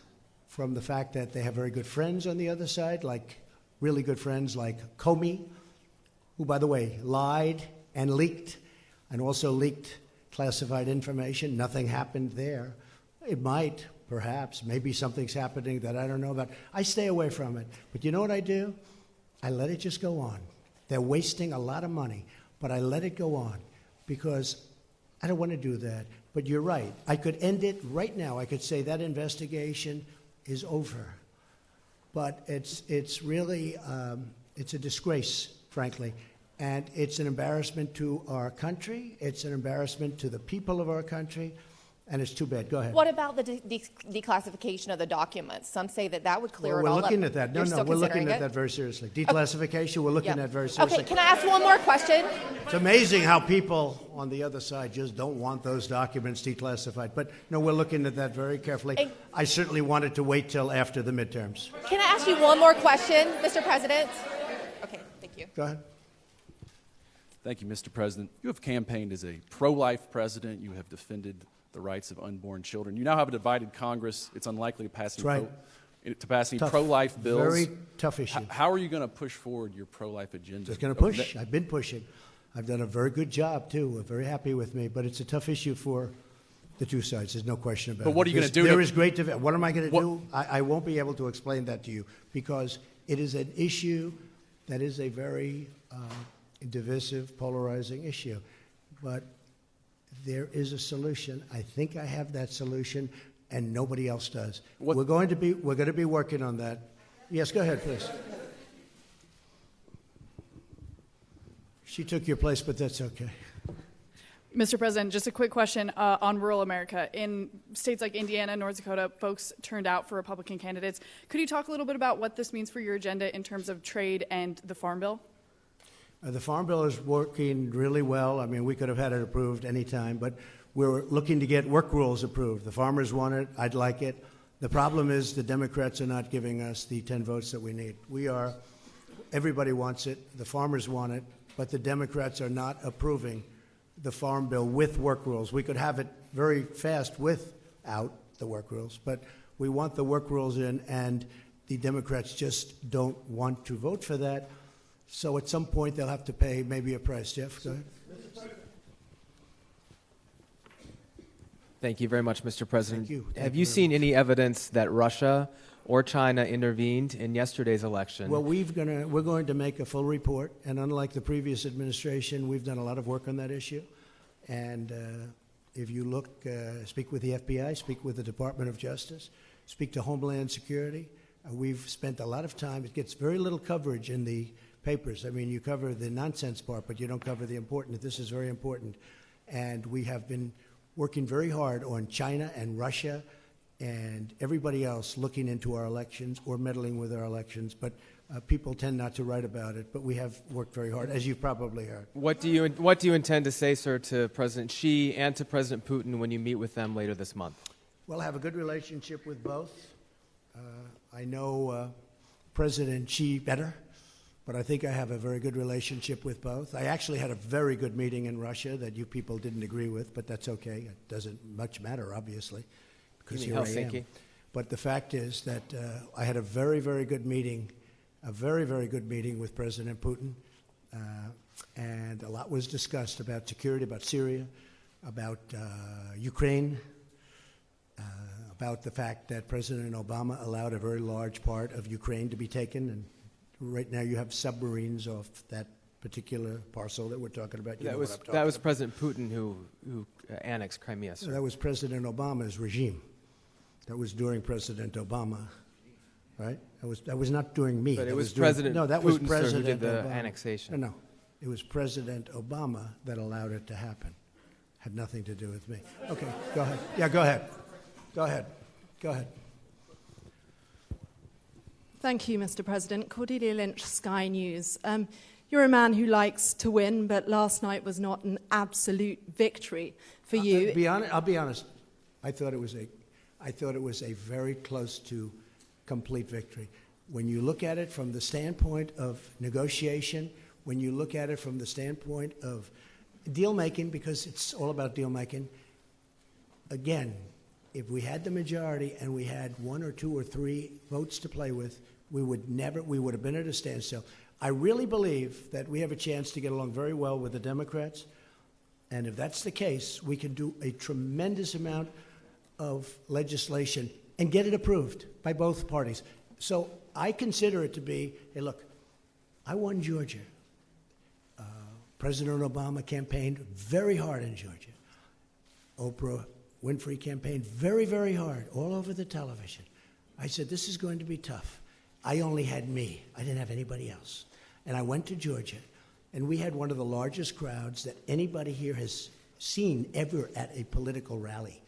from the fact that they have very good friends on the other side, like really good friends like Comey, who, by the way, lied and leaked, and also leaked classified information. Nothing happened there. It might, perhaps, maybe something's happening that I don't know about. I stay away from it. But you know what I do? I let it just go on. They're wasting a lot of money, but I let it go on because I don't want to do that. But you're right. I could end it right now. I could say that investigation is over. But it's really, it's a disgrace, frankly. And it's an embarrassment to our country. It's an embarrassment to the people of our country. And it's too bad. Go ahead. What about the declassification of the documents? Some say that would clear it all up. We're looking at that. No, we're looking at that very seriously. Declassification, we're looking at very seriously. Okay, can I ask one more question? It's amazing how people on the other side just don't want those documents declassified. But no, we're looking at that very carefully. I certainly wanted to wait till after the midterms. Can I ask you one more question, Mr. President? Okay, thank you. Go ahead. Thank you, Mr. President. You have campaigned as a pro-life president. You have defended the rights of unborn children. You now have a divided Congress. It's unlikely to pass any pro-life bills. Very tough issue. How are you going to push forward your pro-life agenda? Just going to push. I've been pushing. I've done a very good job, too. We're very happy with me. But it's a tough issue for the two sides. There's no question about it. But what are you going to do? There is great division. What am I going to do? I won't be able to explain that to you because it is an issue that is a very divisive, polarizing issue. But there is a solution. I think I have that solution, and nobody else does. We're going to be working on that. Yes, go ahead, please. She took your place, but that's okay. Mr. President, just a quick question on rural America. In states like Indiana, North Dakota, folks turned out for Republican candidates. Could you talk a little bit about what this means for your agenda in terms of trade and the Farm Bill? The Farm Bill is working really well. I mean, we could have had it approved any time, but we're looking to get work rules approved. The farmers want it. I'd like it. The problem is the Democrats are not giving us the 10 votes that we need. Everybody wants it. The farmers want it, but the Democrats are not approving the Farm Bill with work rules. We could have it very fast without the work rules, but we want the work rules in, and the Democrats just don't want to vote for that. So at some point, they'll have to pay maybe a price. Jeff, go ahead. Thank you very much, Mr. President. Thank you. Have you seen any evidence that Russia or China intervened in yesterday's election? Well, we're going to make a full report, and unlike the previous administration, we've done a lot of work on that issue. And if you look, speak with the FBI, speak with the Department of Justice, speak to Homeland Security. We've spent a lot of time. It gets very little coverage in the papers. I mean, you cover the nonsense part, but you don't cover the important. This is very important. And we have been working very hard on China and Russia and everybody else looking into our elections or meddling with our elections. But people tend not to write about it. But we have worked very hard, as you've probably heard. What do you intend to say, sir, to President Xi and to President Putin when you meet with them later this month? Well, I have a good relationship with both. I know President Xi better. But I think I have a very good relationship with both. I actually had a very good meeting in Russia that you people didn't agree with, but that's okay. It doesn't much matter, obviously, because here I am. But the fact is that I had a very, very good meeting, with President Putin, and a lot was discussed about security, about Syria, about Ukraine, about the fact that President Obama allowed a very large part of Ukraine to be taken, and right now you have submarines off that particular parcel that we're talking about. That was President Putin who annexed Crimea. Sir. That was President Obama's regime. That was during President Obama, right? That was not during me. But that it was during, President no, that Putin, was sir, President who did the Obama. annexation. No, it was President Obama that allowed it to happen. Had nothing to do with me. Okay, go ahead. Yeah, go ahead. Go ahead. Go ahead. Thank you, Mr. President. Cordelia Lynch, Sky News. You're a man who likes to win, but last night was not an absolute victory for you. I'll be honest. I thought it was a very close to complete victory. When you look at it from the standpoint of negotiation, when you look at it from the standpoint of deal making, because it's all about deal making, again, if we had the majority and we had 1 or 2 or 3 votes to play with, we would have been at a standstill. I really believe that we have a chance to get along very well with the Democrats, and if that's the case, we can do a tremendous amount of legislation and get it approved by both parties. So I consider it to be, hey, look, I won Georgia. President Obama campaigned very hard in Georgia. Oprah Winfrey campaigned very, very hard all over the television. I said, this is going to be tough. I only had me. I didn't have anybody else. And I went to Georgia, and we had one of the largest crowds that anybody here has seen ever at a political rally.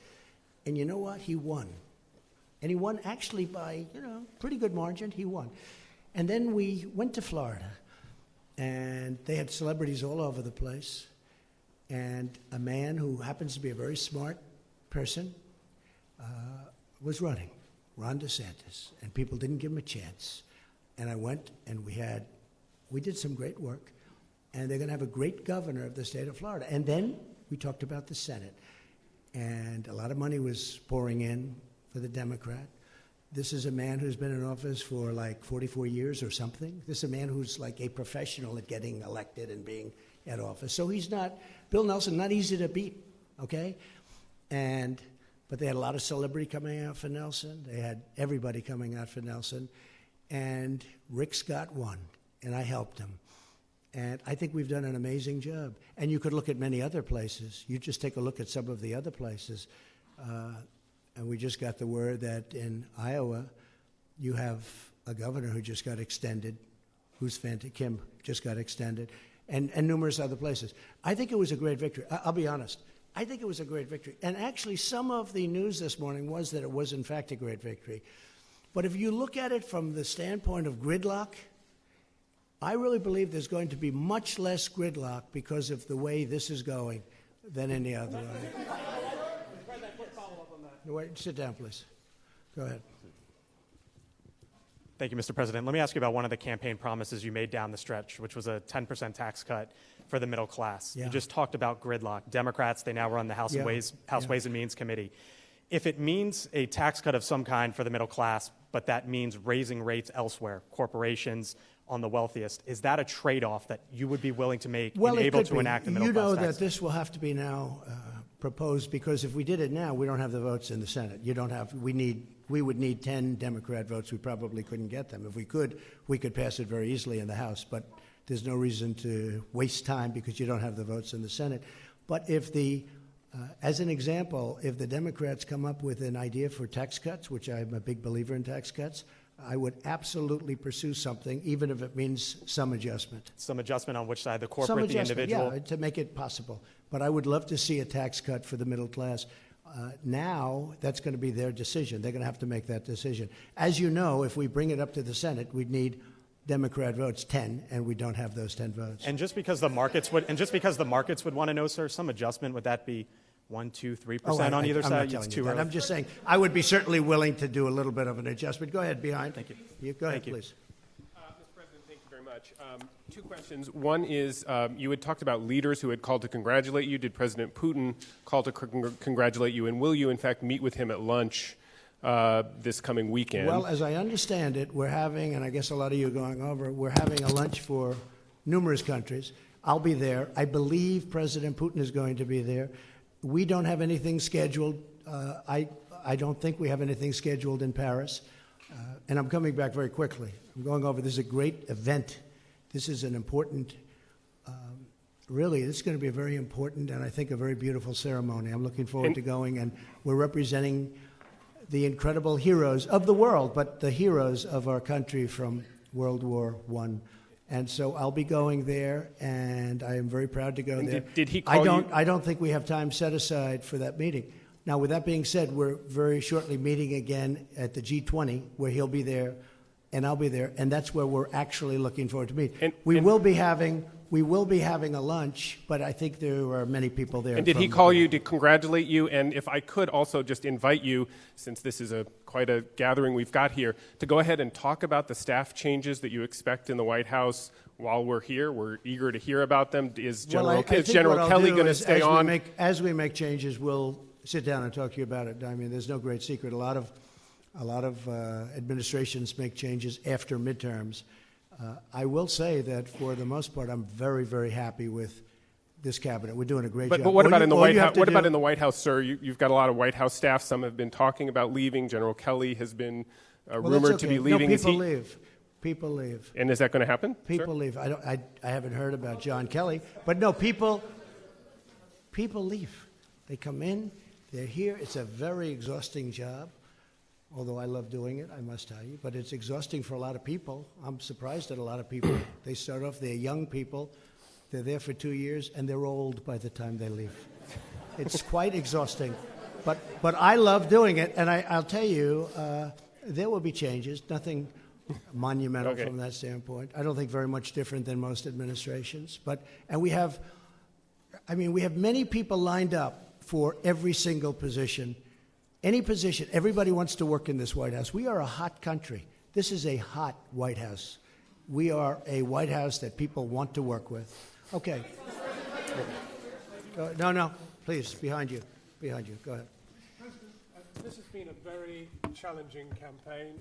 And you know what? He won. And he won actually by, pretty good margin. He won. And then we went to Florida, and they had celebrities all over the place. And a man who happens to be a very smart person was running, Ron DeSantis. And people didn't give him a chance. And I went, and we did some great work. And they're going to have a great governor of the state of Florida. And then we talked about the Senate. And a lot of money was pouring in for the Democrat. This is a man who's been in office for like 44 years or something. This is a man who's like a professional at getting elected and being at office. So he's not, Bill Nelson, not easy to beat, okay? But they had a lot of celebrity coming out for Nelson. They had everybody coming out for Nelson. And Rick Scott won, and I helped him. And I think we've done an amazing job. And you could look at many other places. You just take a look at some of the other places. And we just got the word that in Iowa, you have a governor who just got extended, who's Kim, just got extended, and numerous other places. I think it was a great victory. I'll be honest. I think it was a great victory. And actually, some of the news this morning was that it was, in fact, a great victory. But if you look at it from the standpoint of gridlock, I really believe there's going to be much less gridlock because of the way this is going than any other way. Wait, sit down, please. Go ahead. Thank you, Mr. President. Let me ask you about one of the campaign promises you made down the stretch, which was a 10% tax cut for the middle class. Yeah. You just talked about gridlock. Democrats, they now run the House Ways and Means Committee. If it means a tax cut of some kind for the middle class, but that means raising rates elsewhere, corporations on the wealthiest, is that a trade-off that you would be willing to make and able to enact a middle class tax? You know that this will have to be now proposed, because if we did it now, we don't have the votes in the Senate. We would need 10 Democrat votes. We probably couldn't get them. If we could pass it very easily in the House, but there's no reason to waste time because you don't have the votes in the Senate. But if as an example, if the Democrats come up with an idea for tax cuts, which I'm a big believer in tax cuts, I would absolutely pursue something, even if it means some adjustment. Some adjustment on which side, the corporate, the individual? Yeah, to make it possible. But I would love to see a tax cut for the middle class. Now, that's going to be their decision. They're going to have to make that decision. As you know, if we bring it up to the Senate, we'd need Democrat votes 10, and we don't have those 10 votes. And just because the markets would want to know, sir, some adjustment, would that be 1%, 2%, 3% on either side? It's too early. I'm just saying I would be certainly willing to do a little bit of an adjustment. Go ahead, behind. Thank you. Go ahead, please. Mr. President, thank you very much. 2 questions. One is you had talked about leaders who had called to congratulate you. Did President Putin call to congratulate you? And will you, in fact, meet with him at lunch this coming weekend. Well, as I understand it, we're having, and I guess a lot of you are going over, we're having a lunch for numerous countries. I'll be there. I believe President Putin is going to be there. We don't have anything scheduled. I don't think we have anything scheduled in Paris. And I'm coming back very quickly. I'm going over. This is a great event. This is an important, really, this is going to be a very important and I think a very beautiful ceremony. I'm looking forward to going, and we're representing the incredible heroes of the world, but the heroes of our country from World War I. And so I'll be going there, and I am very proud to go there. Did he call you? I don't think we have time set aside for that meeting. Now, with that being said, we're very shortly meeting again at the G20, where he'll be there, and I'll be there, and that's where we're actually looking forward to meet. We will be having a lunch, but I think there are many people there. And did he call you to congratulate you? And if I could also just invite you, since this is quite a gathering we've got here, to go ahead and talk about the staff changes that you expect in the White House while we're here. We're eager to hear about them. Is General Kelly going to stay on? As we make changes, we'll sit down and talk to you about it. I mean, there's no great secret. A lot of administrations make changes after midterms. I will say that for the most part, I'm very, very happy with this cabinet. We're doing a great job. But what about in the White House? What about in the White House, sir? You've got a lot of White House staff. Some have been talking about leaving. General Kelly has been rumored to be leaving. No, people leave. People leave. And is that going to happen? People leave. I haven't heard about John Kelly, but no, people leave. They come in. They're here. It's a very exhausting job. Although I love doing it, I must tell you. But it's exhausting for a lot of people. I'm surprised at a lot of people. They start off, they're young people. They're there for 2 years, and they're old by the time they leave. It's quite exhausting. But I love doing it, and I'll tell you, there will be changes. Nothing monumental from that standpoint. I don't think very much different than most administrations. And we have many people lined up for every single position. Any position, everybody wants to work in this White House. We are a hot country. This is a hot White House. We are a White House that people want to work with. Okay. No, please, behind you. Go ahead. President, this has been a very challenging campaign.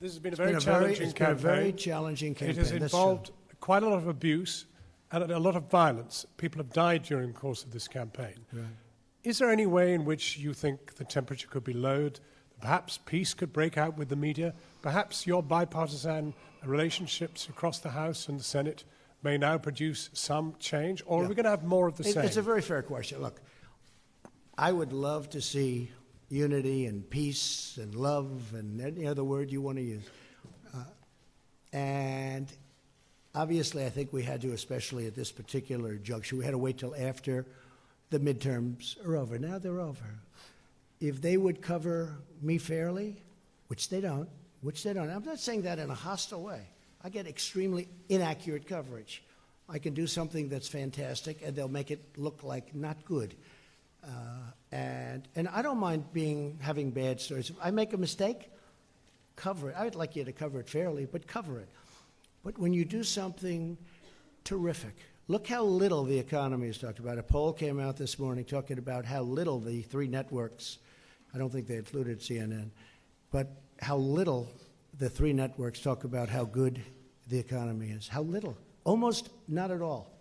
This has been a very challenging campaign. It's been a very challenging campaign. It has involved quite a lot of abuse and a lot of violence. People have died during the course of this campaign. Right. Is there any way in which you think the temperature could be lowered? Perhaps peace could break out with the media? Perhaps your bipartisan relationships across the House and the Senate may now produce some change? Or are we going to have more of the same? It's a very fair question. Look, I would love to see unity and peace and love and any other word you want to use. And obviously, I think we had to, especially at this particular juncture, we had to wait till after the midterms are over. Now they're over. If they would cover me fairly, which they don't, I'm not saying that in a hostile way. I get extremely inaccurate coverage. I can do something that's fantastic, and they'll make it look like not good. And I don't mind having bad stories. If I make a mistake, cover it. I'd like you to cover it fairly, but cover it. But when you do something terrific, look how little the economy is talked about. A poll came out this morning talking about how little the three networks, I don't think they included CNN, but how little the three networks talk about how good the economy is. How little. Almost not at all.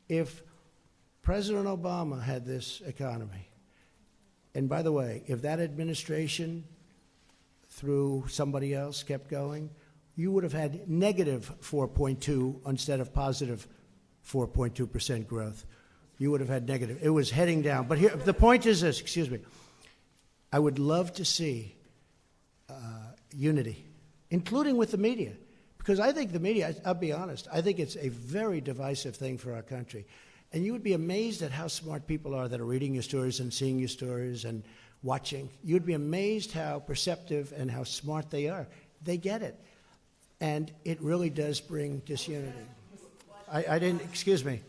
If President Obama had this economy, and by the way, if that administration through somebody else kept going, you would have had negative 4.2 instead of positive 4.2% growth. You would have had negative. It was heading down. But here, the point is this, excuse me. I would love to see unity, including with the media. Because I think the media, I'll be honest, I think it's a very divisive thing for our country. And you would be amazed at how smart people are that are reading your stories and seeing your stories and watching. You'd be amazed how perceptive and how smart they are. They get it. And it really does bring disunity. I didn't, excuse me.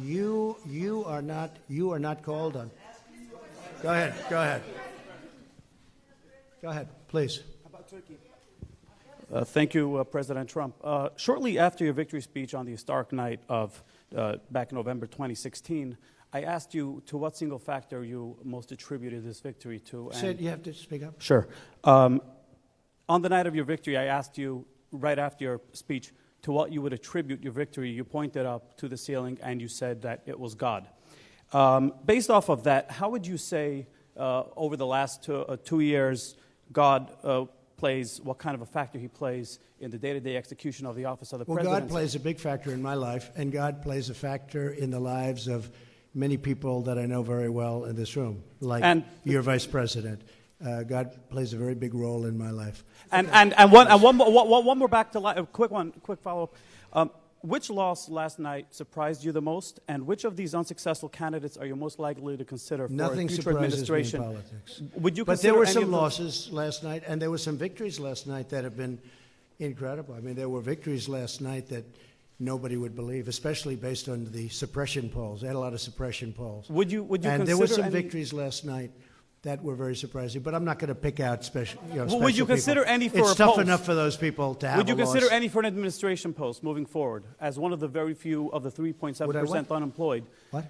You are not called on. Go ahead, please. How about Turkey? Thank you, President Trump. Shortly after your victory speech on the historic night of back in November 2016, I asked you to what single factor you most attributed this victory to. Sid, you have to speak up. Sure. On the night of your victory, I asked you, right after your speech, to what you would attribute your victory. You pointed up to the ceiling, and you said that it was God. Based off of that, how would you say over the last 2 years God plays, what kind of a factor he plays in the day-to-day execution of the office of the president? Well, God plays a big factor in my life, and God plays a factor in the lives of many people that I know very well in this room, like your vice president. God plays a very big role in my life. And one more back to a quick follow-up. Which loss last night surprised you the most, and which of these unsuccessful candidates are you most likely to consider for Nothing a future surprises administration? me in politics. Would you but there were consider some any of losses last night, and there were some victories last night that have been incredible. I mean, there were victories last night that nobody would believe, especially based on the suppression polls. They had a lot of suppression polls. Would you and there were some any- victories last night that were very surprising, but I'm not going to pick out special. Well, would you consider people. any for It's a tough post? enough for those people to have. Would you a consider loss. any for an administration post moving forward as one of the very few of the 3.7% unemployed? What?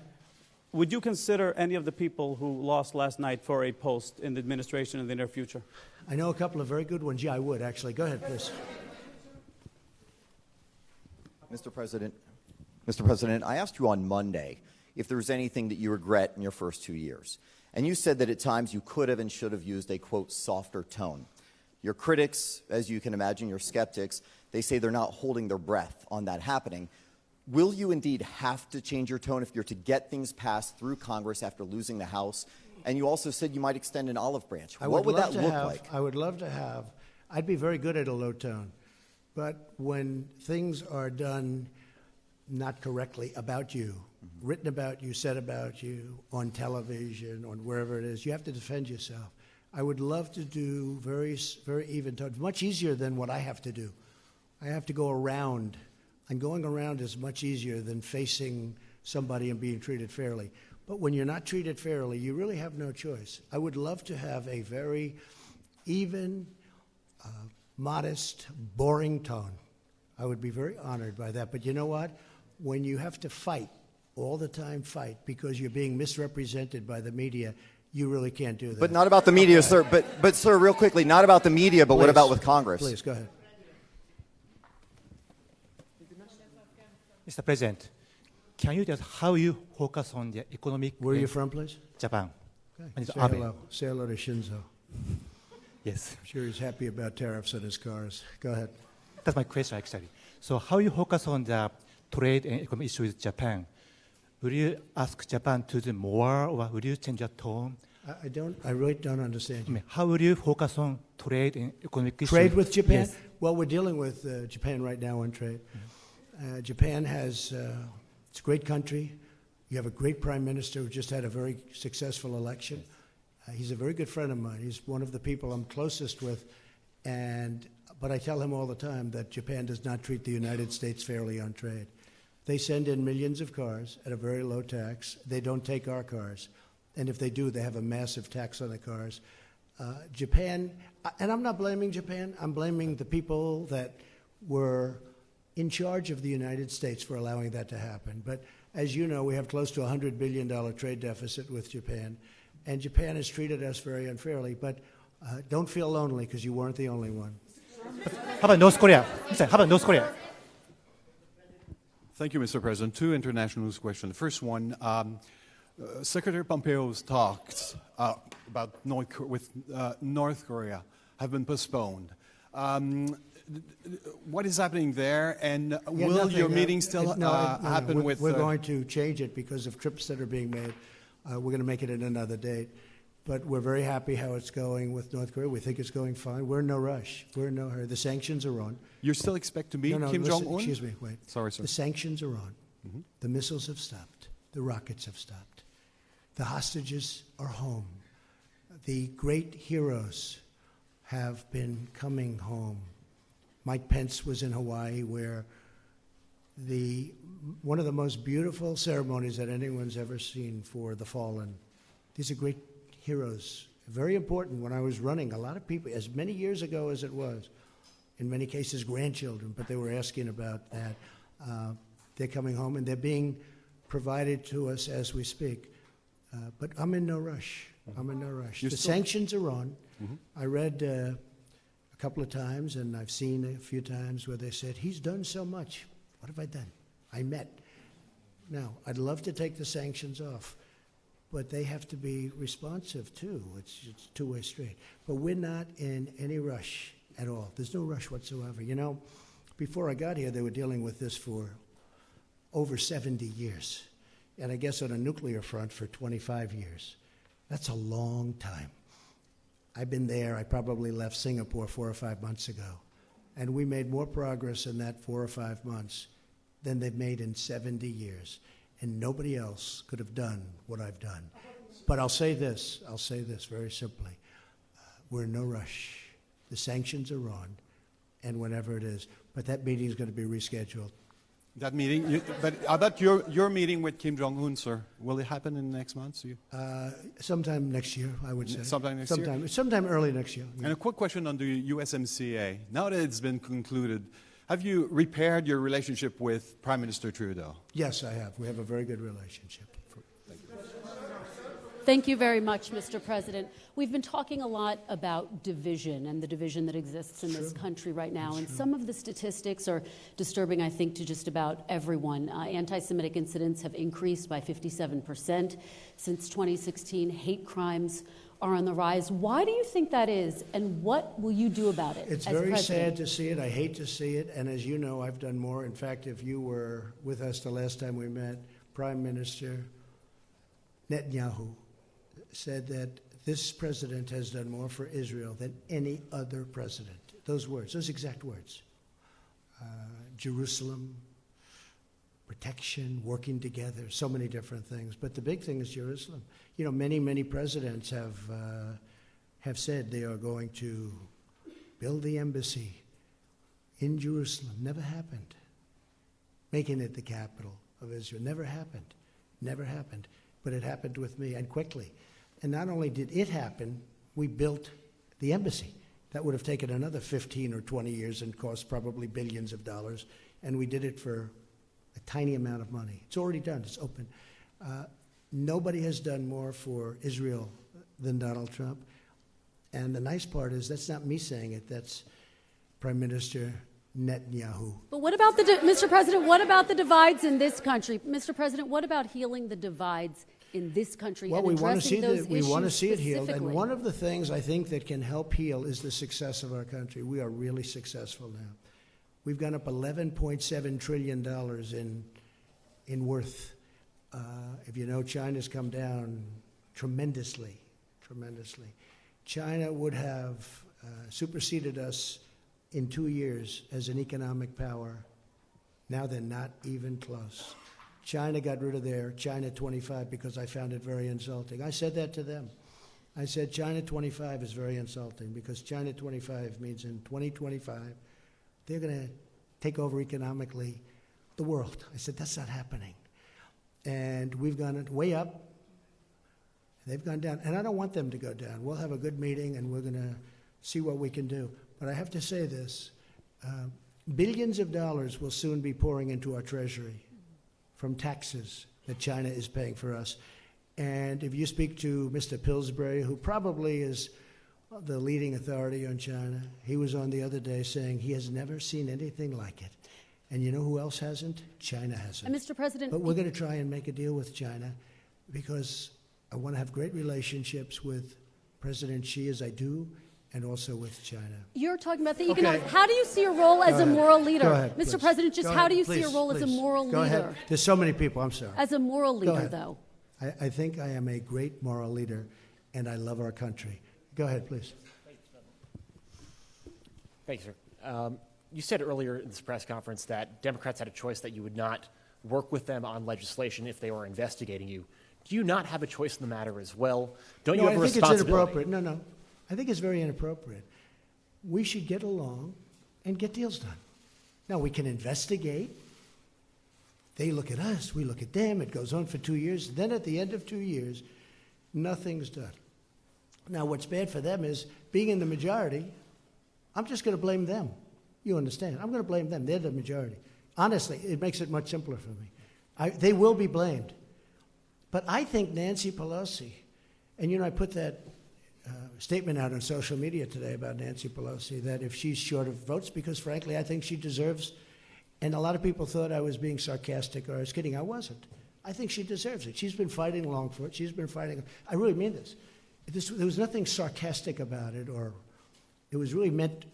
Would you consider any of the people who lost last night for a post in the administration in the near future? I know a couple of very good ones. Yeah, I would actually. Go ahead, please. Mr. President, I asked you on Monday if there was anything that you regret in your first 2 years. And you said that at times you could have and should have used a, quote, softer tone. Your critics, as you can imagine, your skeptics, they say they're not holding their breath on that happening. Will you indeed have to change your tone if you're to get things passed through Congress after losing the House? And you also said you might extend an olive branch. What would that look like? I would love to have. I'd be very good at a low tone. But when things are done not correctly about you, written about you, said about you, on television, on wherever it is, you have to defend yourself. I would love to do very, very even tones, much easier than what I have to do. I have to go around, and going around is much easier than facing somebody and being treated fairly. But when you're not treated fairly, you really have no choice. I would love to have a very even, modest, boring tone. I would be very honored by that. But you know what? When you have to fight, all the time fight, because you're being misrepresented by the media, you really can't do that. But not about the media, sir. But sir, real quickly, not about the media, but what about with Congress? Please, go ahead. Mr. President, can you just how you focus on the economic... Where are you from, please? Japan. Okay. Say hello. Say hello to Shinzo. Yes. I'm sure he's happy about tariffs on his cars. Go ahead. That's my question, actually. So how you focus on the trade and economic issues with Japan? Will you ask Japan to do more, or will you change your tone? I really don't understand you. How will you focus on trade and economic issues? Trade with Japan? Yes. Well, we're dealing with Japan right now on trade. Japan has, it's a great country. You have a great prime minister who just had a very successful election. He's a very good friend of mine. He's one of the people I'm closest with. But I tell him all the time that Japan does not treat the United States fairly on trade. They send in millions of cars at a very low tax. They don't take our cars. And if they do, they have a massive tax on the cars. Japan, and I'm not blaming Japan, I'm blaming the people that were in charge of the United States for allowing that to happen. But as you know, we have close to a $100 billion trade deficit with Japan. And Japan has treated us very unfairly. But don't feel lonely, because you weren't the only one. How about North Korea? How about North Korea? Thank you, Mr. President. Two international news questions. The first one, Secretary Pompeo's talks about North Korea have been postponed. What is happening there, and will your meeting still happen with... We're going to change it because of trips that are being made. We're going to make it at another date. But we're very happy how it's going with North Korea. We think it's going fine. We're in no rush. We're in no hurry. The sanctions are on. You still expect to meet Kim listen, Jong-un? Excuse me, wait. Sorry, sir. The sanctions are on. The missiles have stopped. The rockets have stopped. The hostages are home. The great heroes have been coming home. Mike Pence was in Hawaii, where one of the most beautiful ceremonies that anyone's ever seen for the fallen. These are great heroes. Very important. When I was running, a lot of people, as many years ago as it was, in many cases grandchildren, but they were asking about that. They're coming home, and they're being provided to us as we speak. But I'm in no rush. I'm in no rush. You're The still- sanctions are on. I read a couple of times, and I've seen a few times where they said, he's done so much. What have I done? I met. Now, I'd love to take the sanctions off, but they have to be responsive, too. It's a two-way street. But we're not in any rush at all. There's no rush whatsoever. You know, before I got here, they were dealing with this for over 70 years. And I guess on a nuclear front for 25 years. That's a long time. I've been there. I probably left Singapore 4 or 5 months ago. And we made more progress in that 4 or 5 months than they've made in 70 years. And nobody else could have done what I've done. But I'll say this very simply. We're in no rush. The sanctions are on, and whenever it is. But that meeting is going to be rescheduled. That meeting, but how about your meeting with Kim Jong-un, sir? Will it happen in the next month? Sometime next year, I would say. Sometime next year? Sometime early next year. And a quick question on the USMCA. Now that it's been concluded, have you repaired your relationship with Prime Minister Trudeau? Yes, I have. We have a very good relationship. Thank you very much, Mr. President. We've been talking a lot about division and the division that exists in this country right now. And some of the statistics are disturbing, I think, to just about everyone. Anti-Semitic incidents have increased by 57% since 2016. Hate crimes are on the rise. Why do you think that is, and what will you do about it? It's as very president? sad to see it. I hate to see it. And as you know, I've done more. In fact, if you were with us the last time we met, Prime Minister Netanyahu said that this president has done more for Israel than any other president. Those words, those exact words. Jerusalem, protection, working together, so many different things. But the big thing is Jerusalem. You know, many presidents have said they are going to build the embassy in Jerusalem. Never happened. Making it the capital of Israel. Never happened. Never happened. But it happened with me, and quickly. And not only did it happen, we built the embassy. That would have taken another 15 or 20 years and cost probably billions of dollars. And we did it for a tiny amount of money. It's already done. It's open. Nobody has done more for Israel than Donald Trump. And the nice part is that's not me saying it. That's Prime Minister Netanyahu. But what about Mr. President, what about the divides in this country? Mr. President, what about healing the divides in this country Well, and we want to see addressing those we want to issues see it healed. specifically? And one of the things I think that can help heal is the success of our country. We are really successful now. We've gone up $11.7 trillion in worth. If you know, China's come down tremendously. China would have superseded us in 2 years as an economic power. Now they're not even close. China got rid of their China 25 because I found it very insulting. I said that to them. I said China 25 is very insulting because China 25 means in 2025 they're going to take over economically the world. I said that's not happening. And we've gone way up. They've gone down. And I don't want them to go down. We'll have a good meeting and we're going to see what we can do. But I have to say this. Billions of dollars will soon be pouring into our treasury from taxes that China is paying for us. And if you speak to Mr. Pillsbury, who probably is the leading authority on China, he was on the other day saying he has never seen anything like it. And you know who else hasn't? China hasn't. And Mr. President, but we're going to try and make a deal with China because I want to have great relationships with President Xi, as I do, and also with China. You're talking about the economic. How do you see your role as a moral leader? Go ahead, Mr. please. President, just Go how ahead, do you see please, your role as a please. moral Go leader? ahead. There's so many people, I'm sorry. As a moral Go leader, ahead. though. I think I am a great moral leader, and I love our country. Go ahead, please. Thank you, sir. You said earlier in this press conference that Democrats had a choice that you would not work with them on legislation if they were investigating you. Do you not have a choice in the matter as well? Don't you have a responsibility? I think it's inappropriate. No. I think it's very inappropriate. We should get along and get deals done. Now, we can investigate. They look at us. We look at them. It goes on for 2 years. Then at the end of 2 years, nothing's done. Now, what's bad for them is being in the majority, I'm just going to blame them. You understand? I'm going to blame them. They're the majority. Honestly, it makes it much simpler for me. They will be blamed. But I think Nancy Pelosi, and I put that statement out on social media today about Nancy Pelosi, that if she's short of votes, because frankly I think she deserves, and a lot of people thought I was being sarcastic or I was kidding. I wasn't. I think she deserves it. She's been fighting long for it. She's been fighting. I really mean this. There was nothing sarcastic about it, or it was really meant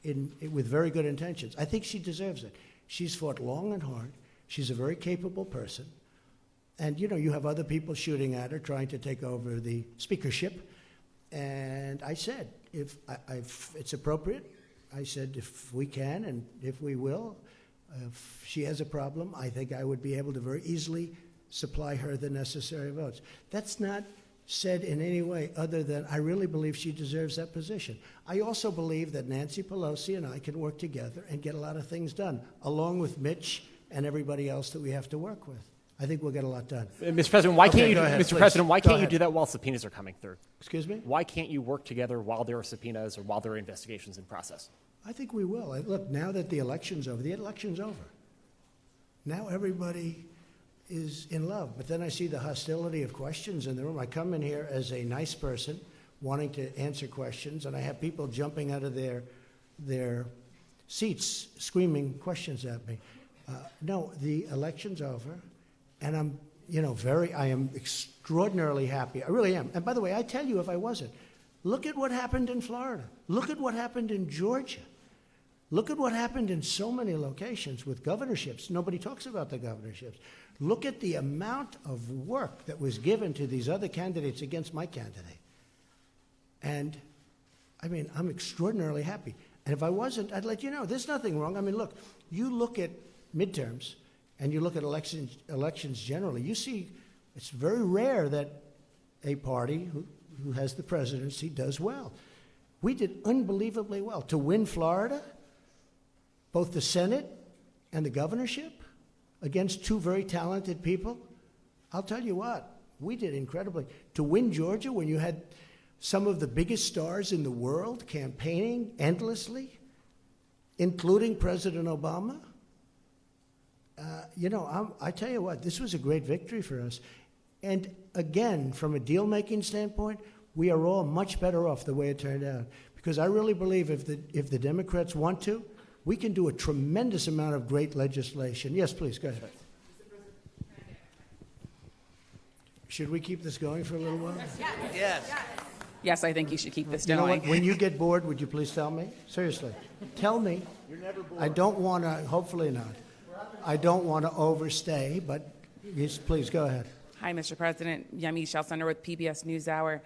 with very good intentions. I think she deserves it. She's fought long and hard. She's a very capable person. And, you have other people shooting at her, trying to take over the speakership. And I said, if it's appropriate, I said, if we can and if we will, if she has a problem, I think I would be able to very easily supply her the necessary votes. That's not said in any way other than I really believe she deserves that position. I also believe that Nancy Pelosi and I can work together and get a lot of things done, along with Mitch and everybody else that we have to work with. I think we'll get a lot done. Mr. President, why can't you? Ahead, Mr. President, why can't you ahead. do that while subpoenas are coming through? Excuse me? Why can't you work together while there are subpoenas or while there are investigations in process? I think we will. Look, now that the election's over, Now everybody is in love. But then I see the hostility of questions in the room. I come in here as a nice person wanting to answer questions, and I have people jumping out of their seats screaming questions at me. No, the election's over, and I'm, I am extraordinarily happy. I really am. And by the way, I tell you, if I wasn't, look at what happened in Florida. Look at what happened in Georgia. Look at what happened in so many locations with governorships. Nobody talks about the governorships. Look at the amount of work that was given to these other candidates against my candidate. And, I'm extraordinarily happy. And if I wasn't, I'd let you know. There's nothing wrong. Look, you look at midterms and you look at elections generally, you see it's very rare that a party who has the presidency does well. We did unbelievably well. To win Florida, both the Senate and the governorship, against two very talented people, I'll tell you what, we did incredibly. To win Georgia when you had some of the biggest stars in the world campaigning endlessly, including President Obama, I tell you what, this was a great victory for us. And again, from a deal-making standpoint, we are all much better off the way it turned out. Because I really believe if the Democrats want to, we can do a tremendous amount of great legislation. Yes, please, go ahead. Should we keep this going for a little while? Yes. Yes, I think you should keep this You know going. what? When you get bored, would you please tell me? Seriously. Tell me. You're never bored. I don't want to, hopefully not. I don't want to overstay, but yes, please, go ahead. Hi, Mr. President. Yemi Shelsunder with PBS NewsHour.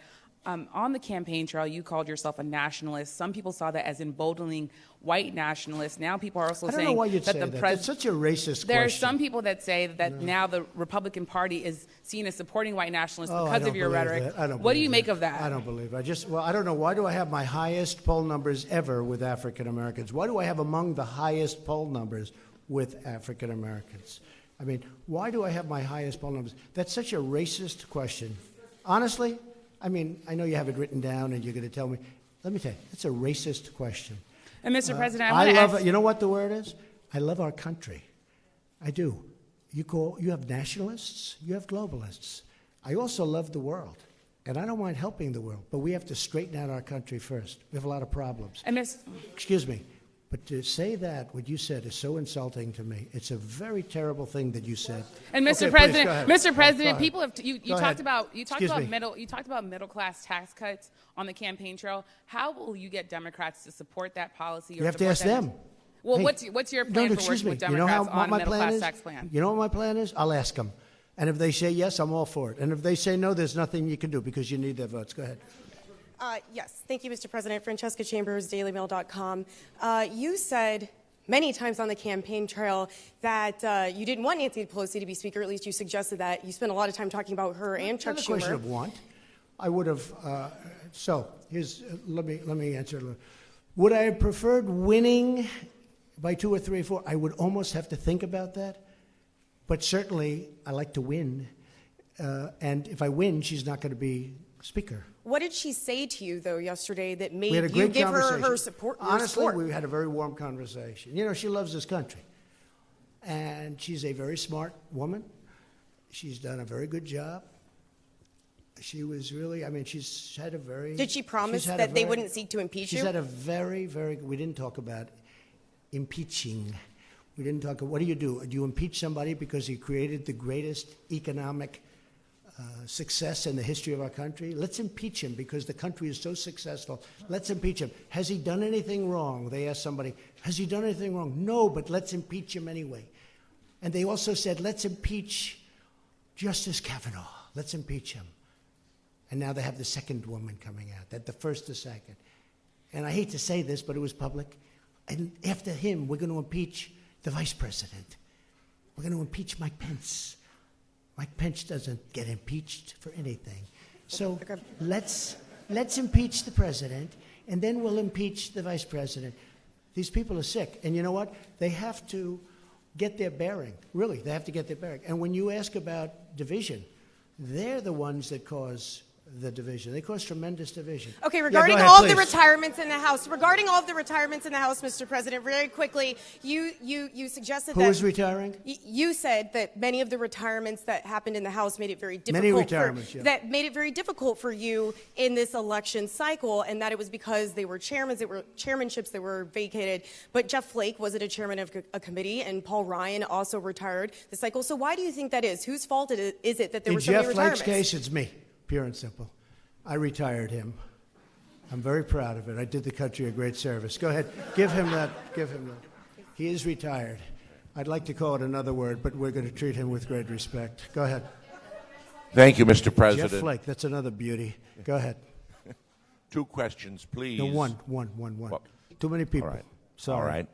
On the campaign trail, you called yourself a nationalist. Some people saw that as emboldening white nationalists. Now people are also I don't saying know why you'd that say the that. president. That's such a racist There are question. some people that say that now the Republican Party is seen as supporting white nationalists Oh, I because don't of your believe rhetoric. that. I don't What do believe you make of that? I don't believe it. I don't know. Why do I have my highest poll numbers ever with African Americans? Why do I have among the highest poll numbers with African Americans? Why do I have my highest poll numbers? That's such a racist question. Honestly, I know you have it written down and you're going to tell me. Let me tell you, it's a racist question. And Mr. President, I want to ask. You know what the word is? I love our country. I do. You have nationalists, you have globalists. I also love the world. And I don't mind helping the world, but we have to straighten out our country first. We have a lot of problems. And Excuse me, but to say that, what you said, is so insulting to me. It's a very terrible thing that you said. And Mr. Okay, President, please, go ahead. Mr. Go President, ahead. people have you Go talked ahead. about Excuse me. middle class tax cuts on the campaign trail. How will you get Democrats to support that policy? Or You have to ask them. Well, Hey, what's your plan for excuse working me. with You know Democrats what on my a middle plan class is? tax plan? You know what my plan is? I'll ask them. And if they say yes, I'm all for it. And if they say no, there's nothing you can do because you need their votes. Go ahead. Yes. Thank you, Mr. President. Francesca Chambers, DailyMail.com. You said many times on the campaign trail that you didn't want Nancy Pelosi to be Speaker. At least you suggested that. You spent a lot of time talking about her and Chuck Not a Schumer. question of want. I would have. Let me answer. Would I have preferred winning by 2 or 3 or 4? I would almost have to think about that. But certainly, I like to win. And if I win, she's not going to be Speaker. What did she say to you, though, yesterday that made We had a you great give her conversation. support? Honestly, we had a very warm conversation. She loves this country. And she's a very smart woman. She's done a very good job. She was really, I mean, she's had a very... Did she promise that they wouldn't seek to impeach you? She's had a very, very... We didn't talk about impeaching. We didn't talk... What do? Do you impeach somebody because he created the greatest economic success in the history of our country? Let's impeach him because the country is so successful. Let's impeach him. Has he done anything wrong? They asked somebody, has he done anything wrong? No, but let's impeach him anyway. And they also said, let's impeach Justice Kavanaugh. Let's impeach him. And now they have the second woman coming out, that the first or second. And I hate to say this, but it was public. And after him, we're going to impeach the vice president. We're going to impeach Mike Pence. Mike Pence doesn't get impeached for anything. So let's impeach the president, and then we'll impeach the vice president. These people are sick. And you know what? They have to get their bearing. Really, they have to get their bearing. And when you ask about division, they're the ones that cause the division. They cause tremendous division. Okay, regarding all of the retirements in the House, Mr. President, very quickly, you suggested that... Who is retiring? You said that many of the retirements that happened in the House made it very difficult... Many retirements, yeah. That made it very difficult for you in this election cycle, and that it was because they were chairmanships that were vacated. But Jeff Flake wasn't a chairman of a committee, and Paul Ryan also retired the cycle. So why do you think that is? Whose fault is it that there were so many retirements? In Jeff Flake's case, it's me. Pure and simple. I retired him. I'm very proud of it. I did the country a great service. Go ahead. Give him that. Give him that. He is retired. I'd like to call it another word, but we're going to treat him with great respect. Go ahead. Thank you, Mr. President. Jeff Flake, that's another beauty. Go ahead. 2 questions, please. No, one. Well, Too many people. All right. Sorry. All right.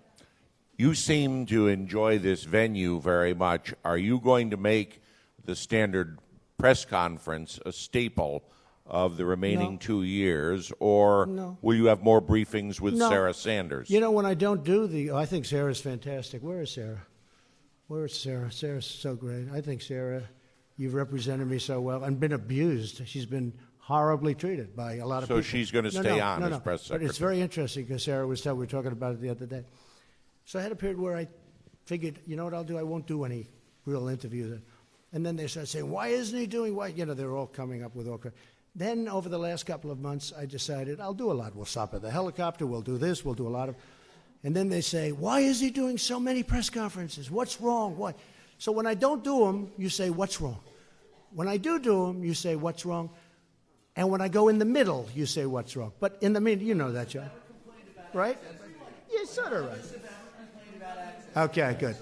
You seem to enjoy this venue very much. Are you going to make the standard press conference a staple of the remaining 2 years, or will you have more briefings with Sarah Sanders? You know, when I don't do I think Sarah's fantastic. Where is Sarah? Where is Sarah? Sarah's so great. I think, Sarah, you've represented me so well and been abused. She's been horribly treated by a lot of people. So she's going to stay on as press secretary. But it's very interesting because Sarah we were talking about it the other day. So I had a period where I figured, you know what I'll do? I won't do any real interviews. And then they started saying, why isn't he doing what? You know, they're all coming up with all kinds. Then over the last couple of months, I decided I'll do a lot. We'll stop at the helicopter. We'll do this. We'll do a lot of. And then they say, why is he doing so many press conferences? What's wrong? What? So when I don't do them, you say, what's wrong? When I do them, you say, what's wrong? And when I go in the middle, you say, what's wrong? But in the middle, you know that, John. Right? Yeah, sort of right. Okay, good.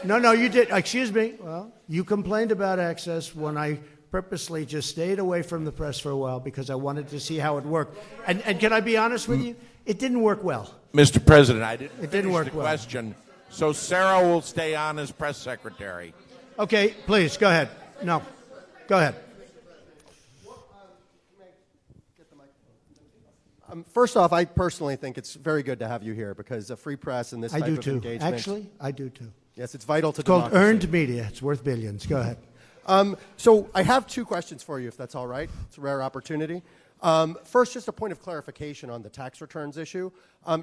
No, you did. Excuse me. Well, you complained about access when I purposely just stayed away from the press for a while because I wanted to see how it worked. And can I be honest with you? It didn't work well. Mr. President, I didn't It didn't work the well. question. So Sarah will stay on as press secretary. Okay, please, go ahead. No, go ahead. First off, I personally think it's very good to have you here because a free press and this type of engagement... Actually, I do too. Yes, it's vital to It's called democracy. earned media. It's worth billions. Go ahead. So I have 2 questions for you, if that's all right. It's a rare opportunity. First, just a point of clarification on the tax returns issue.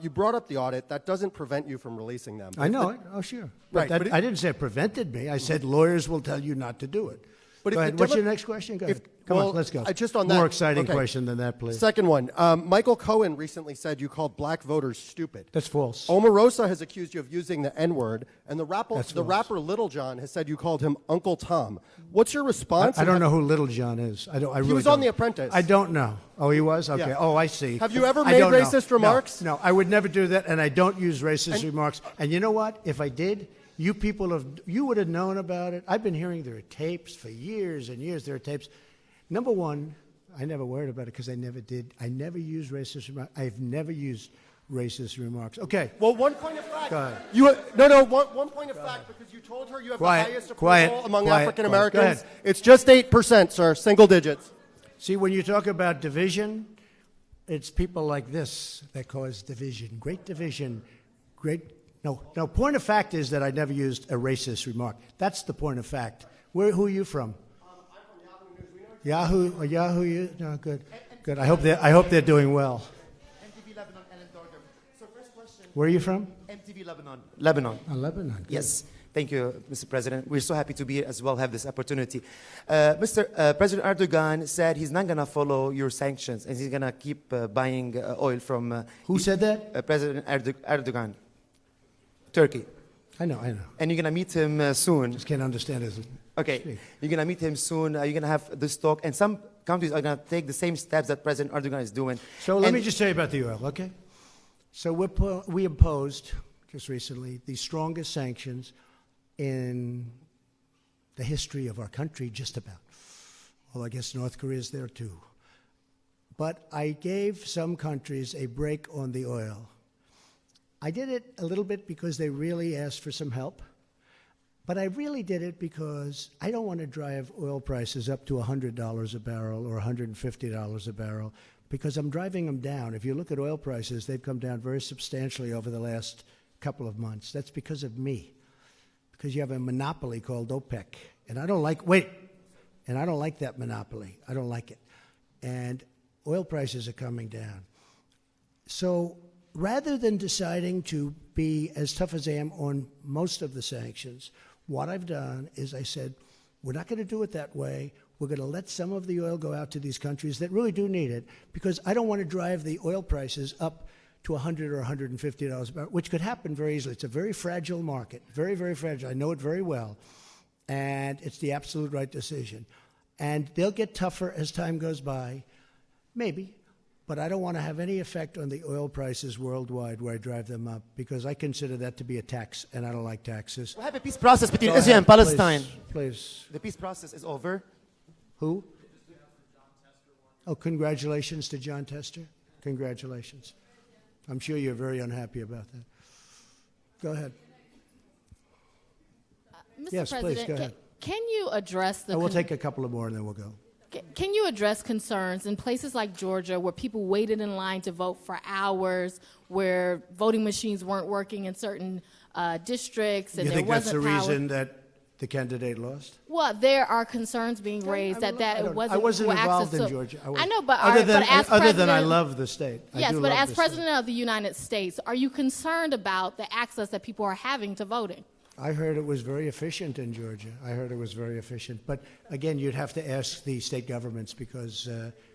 You brought up the audit. That doesn't prevent you from releasing them. I know it. Oh, sure. Right, But but I didn't say it prevented me. I said lawyers will tell you not to do it. But Go if ahead. the What's Demo- your next question? Go ahead. if- Come well, on, let's go. Just on More that. exciting Okay. question than that, please. Second one. Michael Cohen recently said you called black voters stupid. That's false. Omarosa has accused you of using the N-word, and the That's false. rapper Little John has said you called him Uncle Tom. What's your response? I don't know who Little John is. I really He was on don't. The Apprentice. I don't know. Oh, he was? Okay. Yeah. Oh, I see. Have you ever I made don't know. racist remarks? No, I would never do that, and I don't use racist remarks. And you know what? If I did, you would have known about it. I've been hearing there are tapes for years and years. There are tapes. Number one, I never worried about it because I never did. I never used racist remarks. I've never used racist remarks. Okay. Well, one point of fact. Go ahead. One point of fact, because you told her you have Quiet, the highest approval quiet, among quiet, African quiet. Go Americans. ahead. It's just 8%, sir, single digits. See, when you talk about division, it's people like this that cause division. Great division. No, point of fact is that I never used a racist remark. That's the point of fact. Who are you from? Yahoo, no, good. I hope they're doing well. MTV Lebanon, Ellen Dorgan. So first question. Where are you from? MTV Lebanon. Lebanon. Oh, Lebanon. Good. Yes. Thank you, Mr. President. We're so happy to be here as well, have this opportunity. President Erdogan said he's not going to follow your sanctions and he's going to keep buying oil from... Who said that? President Erdogan, Turkey. I know. And you're going to meet him soon. Just can't understand his... Okay, speak. you're going to meet him soon. You're going to have this talk. And some countries are going to take the same steps that President Erdogan is doing. So let me just tell you about the oil, okay? So we imposed, just recently, the strongest sanctions in the history of our country, just about. Well, I guess North Korea is there too. But I gave some countries a break on the oil. I did it a little bit because they really asked for some help. But I really did it because I don't want to drive oil prices up to $100 a barrel or $150 a barrel, because I'm driving them down. If you look at oil prices, they've come down very substantially over the last couple of months. That's because of me. Because you have a monopoly called OPEC. And I don't like, and I don't like that monopoly. I don't like it. And oil prices are coming down. So rather than deciding to be as tough as I am on most of the sanctions, what I've done is I said, we're not going to do it that way. We're going to let some of the oil go out to these countries that really do need it, because I don't want to drive the oil prices up to $100 or $150 a barrel, which could happen very easily. It's a very fragile market, very, very fragile. I know it very well, and it's the absolute right decision. And they'll get tougher as time goes by, maybe, but I don't want to have any effect on the oil prices worldwide where I drive them up, because I consider that to be a tax, and I don't like taxes. We have a peace process between Israel and Palestine. Please. The peace process is over. Who? Oh, congratulations to John Tester. Congratulations. I'm sure you're very unhappy about that. Go ahead. Mr. Yes, President, please, go ahead. Can you address the... We'll take a couple of more and then we'll go. Can you address concerns in places like Georgia where people waited in line to vote for hours, where voting machines weren't working in certain districts, and you there think that's the wasn't power? reason that the candidate lost? Well, there are concerns being raised that it wasn't... I wasn't equal involved access in to- Georgia. I know, but other as than I president- love the state. Yes, I do but love as the president of the United States, are you concerned about the access that people are having to voting? I heard it was very efficient in Georgia. I heard it was very efficient. But again, you'd have to ask the state governments, because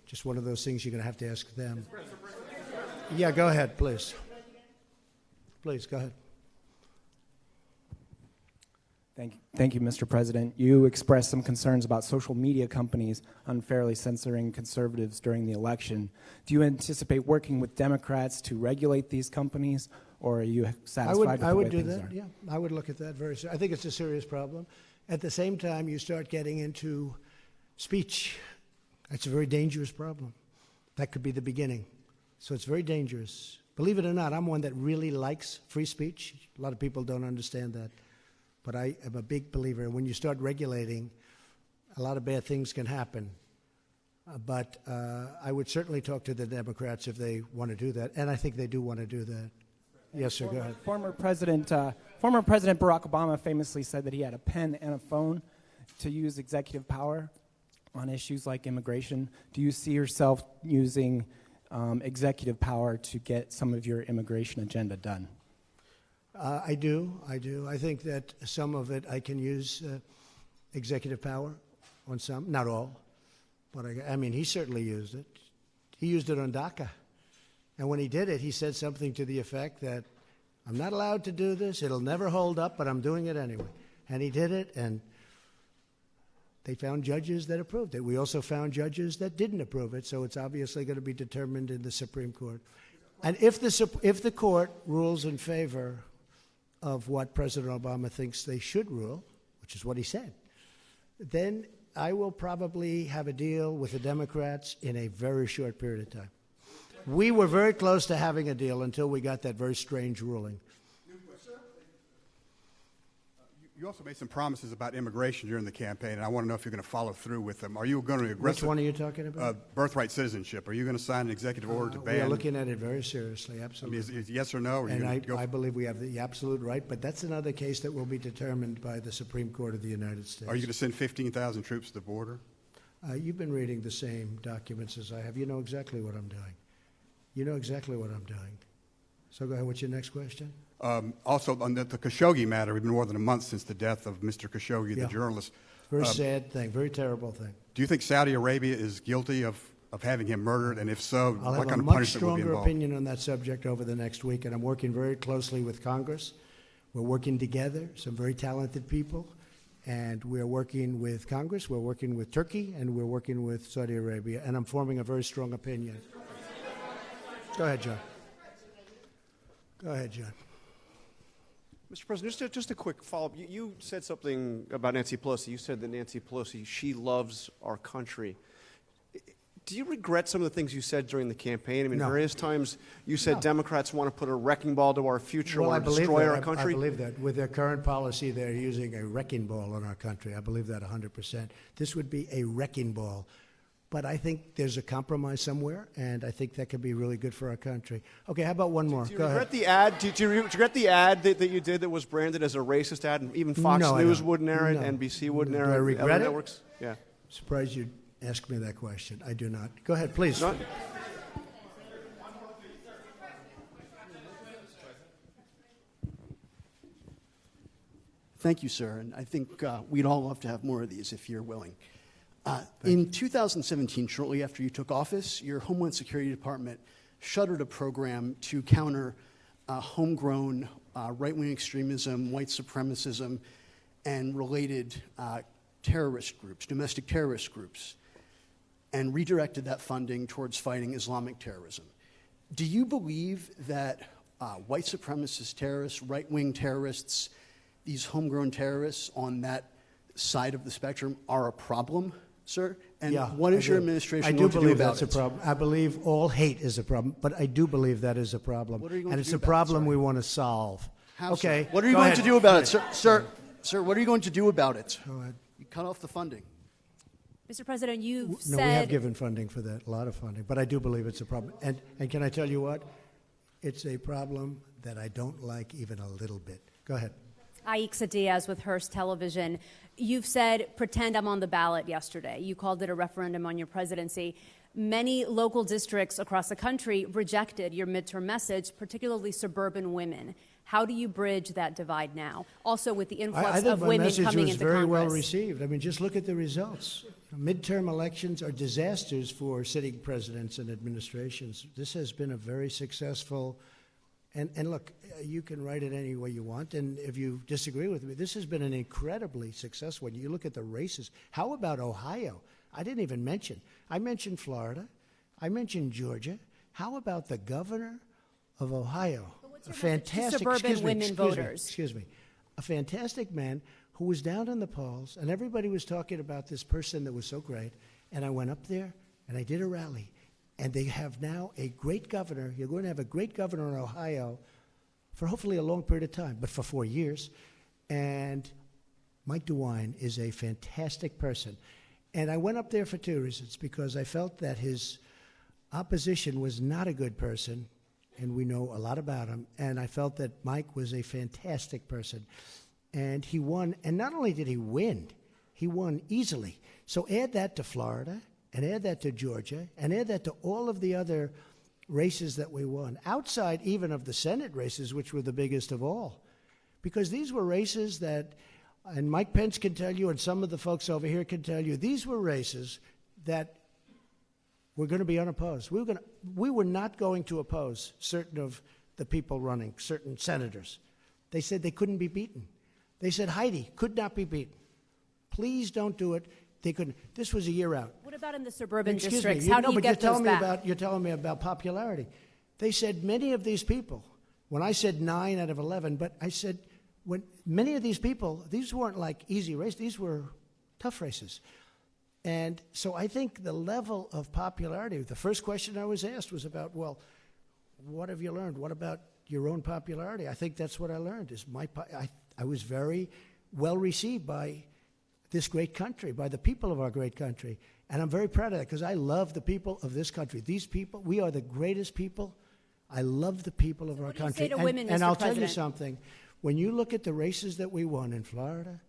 just one of those things you're going to have to ask them. Yeah, go ahead, please. Please, go ahead. Thank you, Mr. President. You expressed some concerns about social media companies unfairly censoring conservatives during the election. Do you anticipate working with Democrats to regulate these companies, or are you satisfied with the way I would do things that, are? yeah. I would look at that very seriously. I think it's a serious problem. At the same time, you start getting into speech. That's a very dangerous problem. That could be the beginning. So it's very dangerous. Believe it or not, I'm one that really likes free speech. A lot of people don't understand that. But I am a big believer. When you start regulating, a lot of bad things can happen. But I would certainly talk to the Democrats if they want to do that. And I think they do want to do that. Yes, sir, go ahead. Former President Barack Obama famously said that he had a pen and a phone to use executive power on issues like immigration. Do you see yourself using executive power to get some of your immigration agenda done? I do. I think that some of it I can use executive power on some, not all. But I mean, he certainly used it. He used it on DACA. And when he did it, he said something to the effect that, I'm not allowed to do this, it'll never hold up, but I'm doing it anyway. And he did it, and they found judges that approved it. We also found judges that didn't approve it, so it's obviously going to be determined in the Supreme Court. And if the court rules in favor of what President Obama thinks they should rule, which is what he said, then I will probably have a deal with the Democrats in a very short period of time. We were very close to having a deal until we got that very strange ruling. You also made some promises about immigration during the campaign, and I want to know if you're going to follow through with them. Are you going to aggressively... Which one are you talking about? Birthright citizenship. Are you going to sign an executive order to ban... We are looking at it very seriously, absolutely. I mean, is yes or no? Or and I believe we have the absolute right, but that's another case that will be determined by the Supreme Court of the United States. Are you going to send 15,000 troops to the border? You've been reading the same documents as I have. You know exactly what I'm doing. You know exactly what I'm doing. So go ahead. What's your next question? Also, on the Khashoggi matter, we've been more than a month since the death of Mr. Khashoggi, the journalist. Very sad thing, very terrible thing. Do you think Saudi Arabia is guilty of having him murdered? And if so, I'll what have kind a of much punishment would be stronger involved? opinion on that subject over the next week, and I'm working very closely with Congress. We're working together, some very talented people, and we're working with Congress, we're working with Turkey, and we're working with Saudi Arabia, and I'm forming a very strong opinion. Go ahead, John. Go ahead, John. Mr. President, just a quick follow-up. You said something about Nancy Pelosi. You said that Nancy Pelosi, she loves our country. Do you regret some of the things you said during the campaign? I mean, No. various times you said Democrats want to put a wrecking ball to our future, Well, I want to believe destroy that. our country. I believe that. With their current policy, they're using a wrecking ball on our country. I believe that 100%. This would be a wrecking ball. But I think there's a compromise somewhere, and I think that could be really good for our country. Okay, how about one more? Do you Go regret ahead. the ad? Do you regret the ad that you did that was branded as a racist ad, and even Fox No, I News don't. wouldn't air it, No. NBC wouldn't Do air it, I regret other it? networks? Yeah. Surprised you asked me that question. I do not. Go ahead, please. No. Thank you, sir. And I think we'd all love to have more of these if you're willing. In 2017, shortly after you took office, your Homeland Security Department shuttered a program to counter homegrown right-wing extremism, white supremacism, and related terrorist groups, domestic terrorist groups, and redirected that funding towards fighting Islamic terrorism. Do you believe that white supremacist terrorists, right-wing terrorists, these homegrown terrorists on that side of the spectrum are a problem, sir? And what is your administration going to do about that's a problem. I believe all hate is a problem, but I do believe that is a problem. What are you going and to it's do a about it, problem sir? we want to solve. How, okay. sir? What are you go going ahead. to do about it, Go sir? ahead. Sir, what are you going to do about it? Go ahead. You cut off the funding. Mr. President, you've No, said... we have given funding for that, a lot of funding, but I do believe it's a problem. And can I tell you what? It's a problem that I don't like even a little bit. Go ahead. Aixa Diaz with Hearst Television. You've said, pretend I'm on the ballot yesterday. You called it a referendum on your presidency. Many local districts across the country rejected your midterm message, particularly suburban women. How do you bridge that divide now? Also with the influx of women coming into very Congress. well received. I mean, just look at the results. Midterm elections are disasters for sitting presidents and administrations. This has been a very successful, and look, you can write it any way you want, and if you disagree with me, this has been an incredibly successful one. You look at the races. How about Ohio? I didn't even mention. I mentioned Florida. I mentioned Georgia. How about the governor of Ohio? A fantastic suburban women voters? Excuse me. A fantastic man who was down in the polls, and everybody was talking about this person that was so great. And I went up there, and I did a rally. And they have now a great governor. You're going to have a great governor in Ohio for hopefully a long period of time, but for 4 years. And Mike DeWine is a fantastic person. And I went up there for two reasons, because I felt that his opposition was not a good person, and we know a lot about him, and I felt that Mike was a fantastic person. And he won, and not only did he win easily. So add that to Florida, and add that to Georgia, and add that to all of the other races that we won, outside even of the Senate races, which were the biggest of all. Because these were races that, and Mike Pence can tell you, and some of the folks over here can tell you, these were races that were going to be unopposed. We were not going to oppose certain of the people running, certain senators. They said they couldn't be beaten. They said Heidi could not be beaten. Please don't do it. They couldn't. This was a year out. What about in the suburban Excuse districts? me. How do you but get those back? You're telling me about popularity. They said many of these people, when I said 9 out of 11, but I said when many of these people, these weren't like easy races. These were tough races. And so I think the level of popularity, the first question I was asked was about, well, what have you learned? What about your own popularity? I think that's what I learned. I was very well received by this great country, by the people of our great country. And I'm very proud of that, because I love the people of this country. These people, we are the greatest people. I love the people of our country. Say to women, and Mr. I'll tell you President? something. When you look at the races that we won in Florida,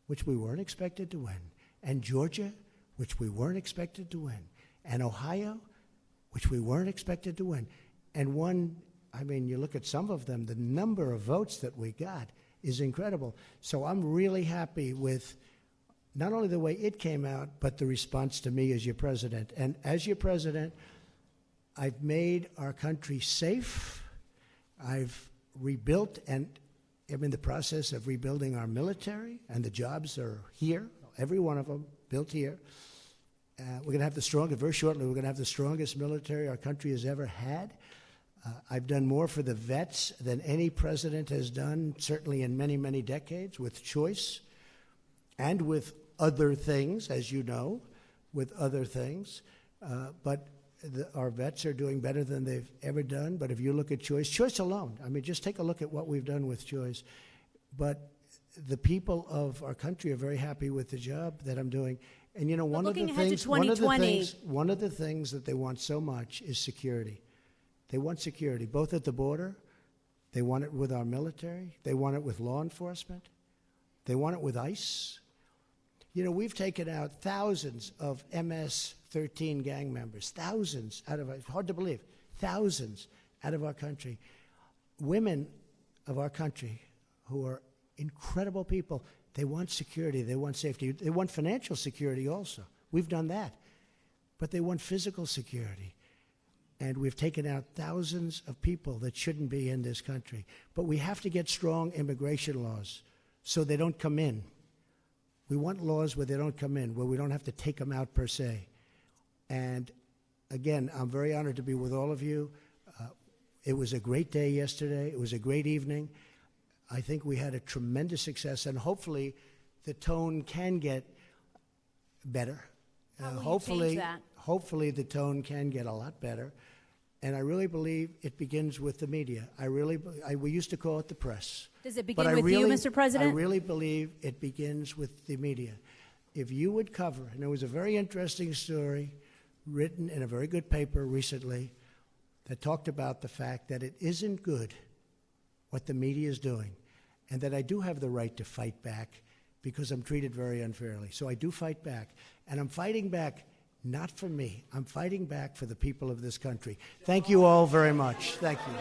which we weren't expected to win, and Georgia, which we weren't expected to win, and Ohio, which we weren't expected to win, and one I mean, you look at some of them, the number of votes that we got is incredible. So I'm really happy with not only the way it came out, but the response to me as your president. And as your president, I've made our country safe. I've rebuilt, and I'm in the process of rebuilding our military, and the jobs are here, every one of them built here. We're going to have the strongest, very shortly, we're going to have the strongest military our country has ever had. I've done more for the vets than any president has done, certainly in many, many decades, with choice and with other things, as you know, with other things. But our vets are doing better than they've ever done. But if you look at choice alone, I mean, just take a look at what we've done with choice. But the people of our country are very happy with the job that I'm doing. And you know, one of the things that they want so much is security. They want security, both at the border. They want it with our military. They want it with law enforcement. They want it with ICE. You know, we've taken out thousands of MS-13 gang members, thousands out of, it's hard to believe, thousands out of our country. Women of our country who are incredible people, they want security, they want safety, they want financial security also. We've done that. But they want physical security. And we've taken out thousands of people that shouldn't be in this country. But we have to get strong immigration laws so they don't come in. We want laws where they don't come in, where we don't have to take them out per se. And again, I'm very honored to be with all of you. It was a great day yesterday. It was a great evening. I think we had a tremendous success, and hopefully the tone can get better. Hopefully the tone can get a lot better. And I really believe it begins with the media. We used to call it the press. Does it begin with you, Mr. President? I really believe it begins with the media. If you would cover, and there was a very interesting story written in a very good paper recently that talked about the fact that it isn't good what the media is doing, and that I do have the right to fight back because I'm treated very unfairly. So I do fight back, and I'm fighting back not for me. I'm fighting back for the people of this country. Thank you all very much. Thank you.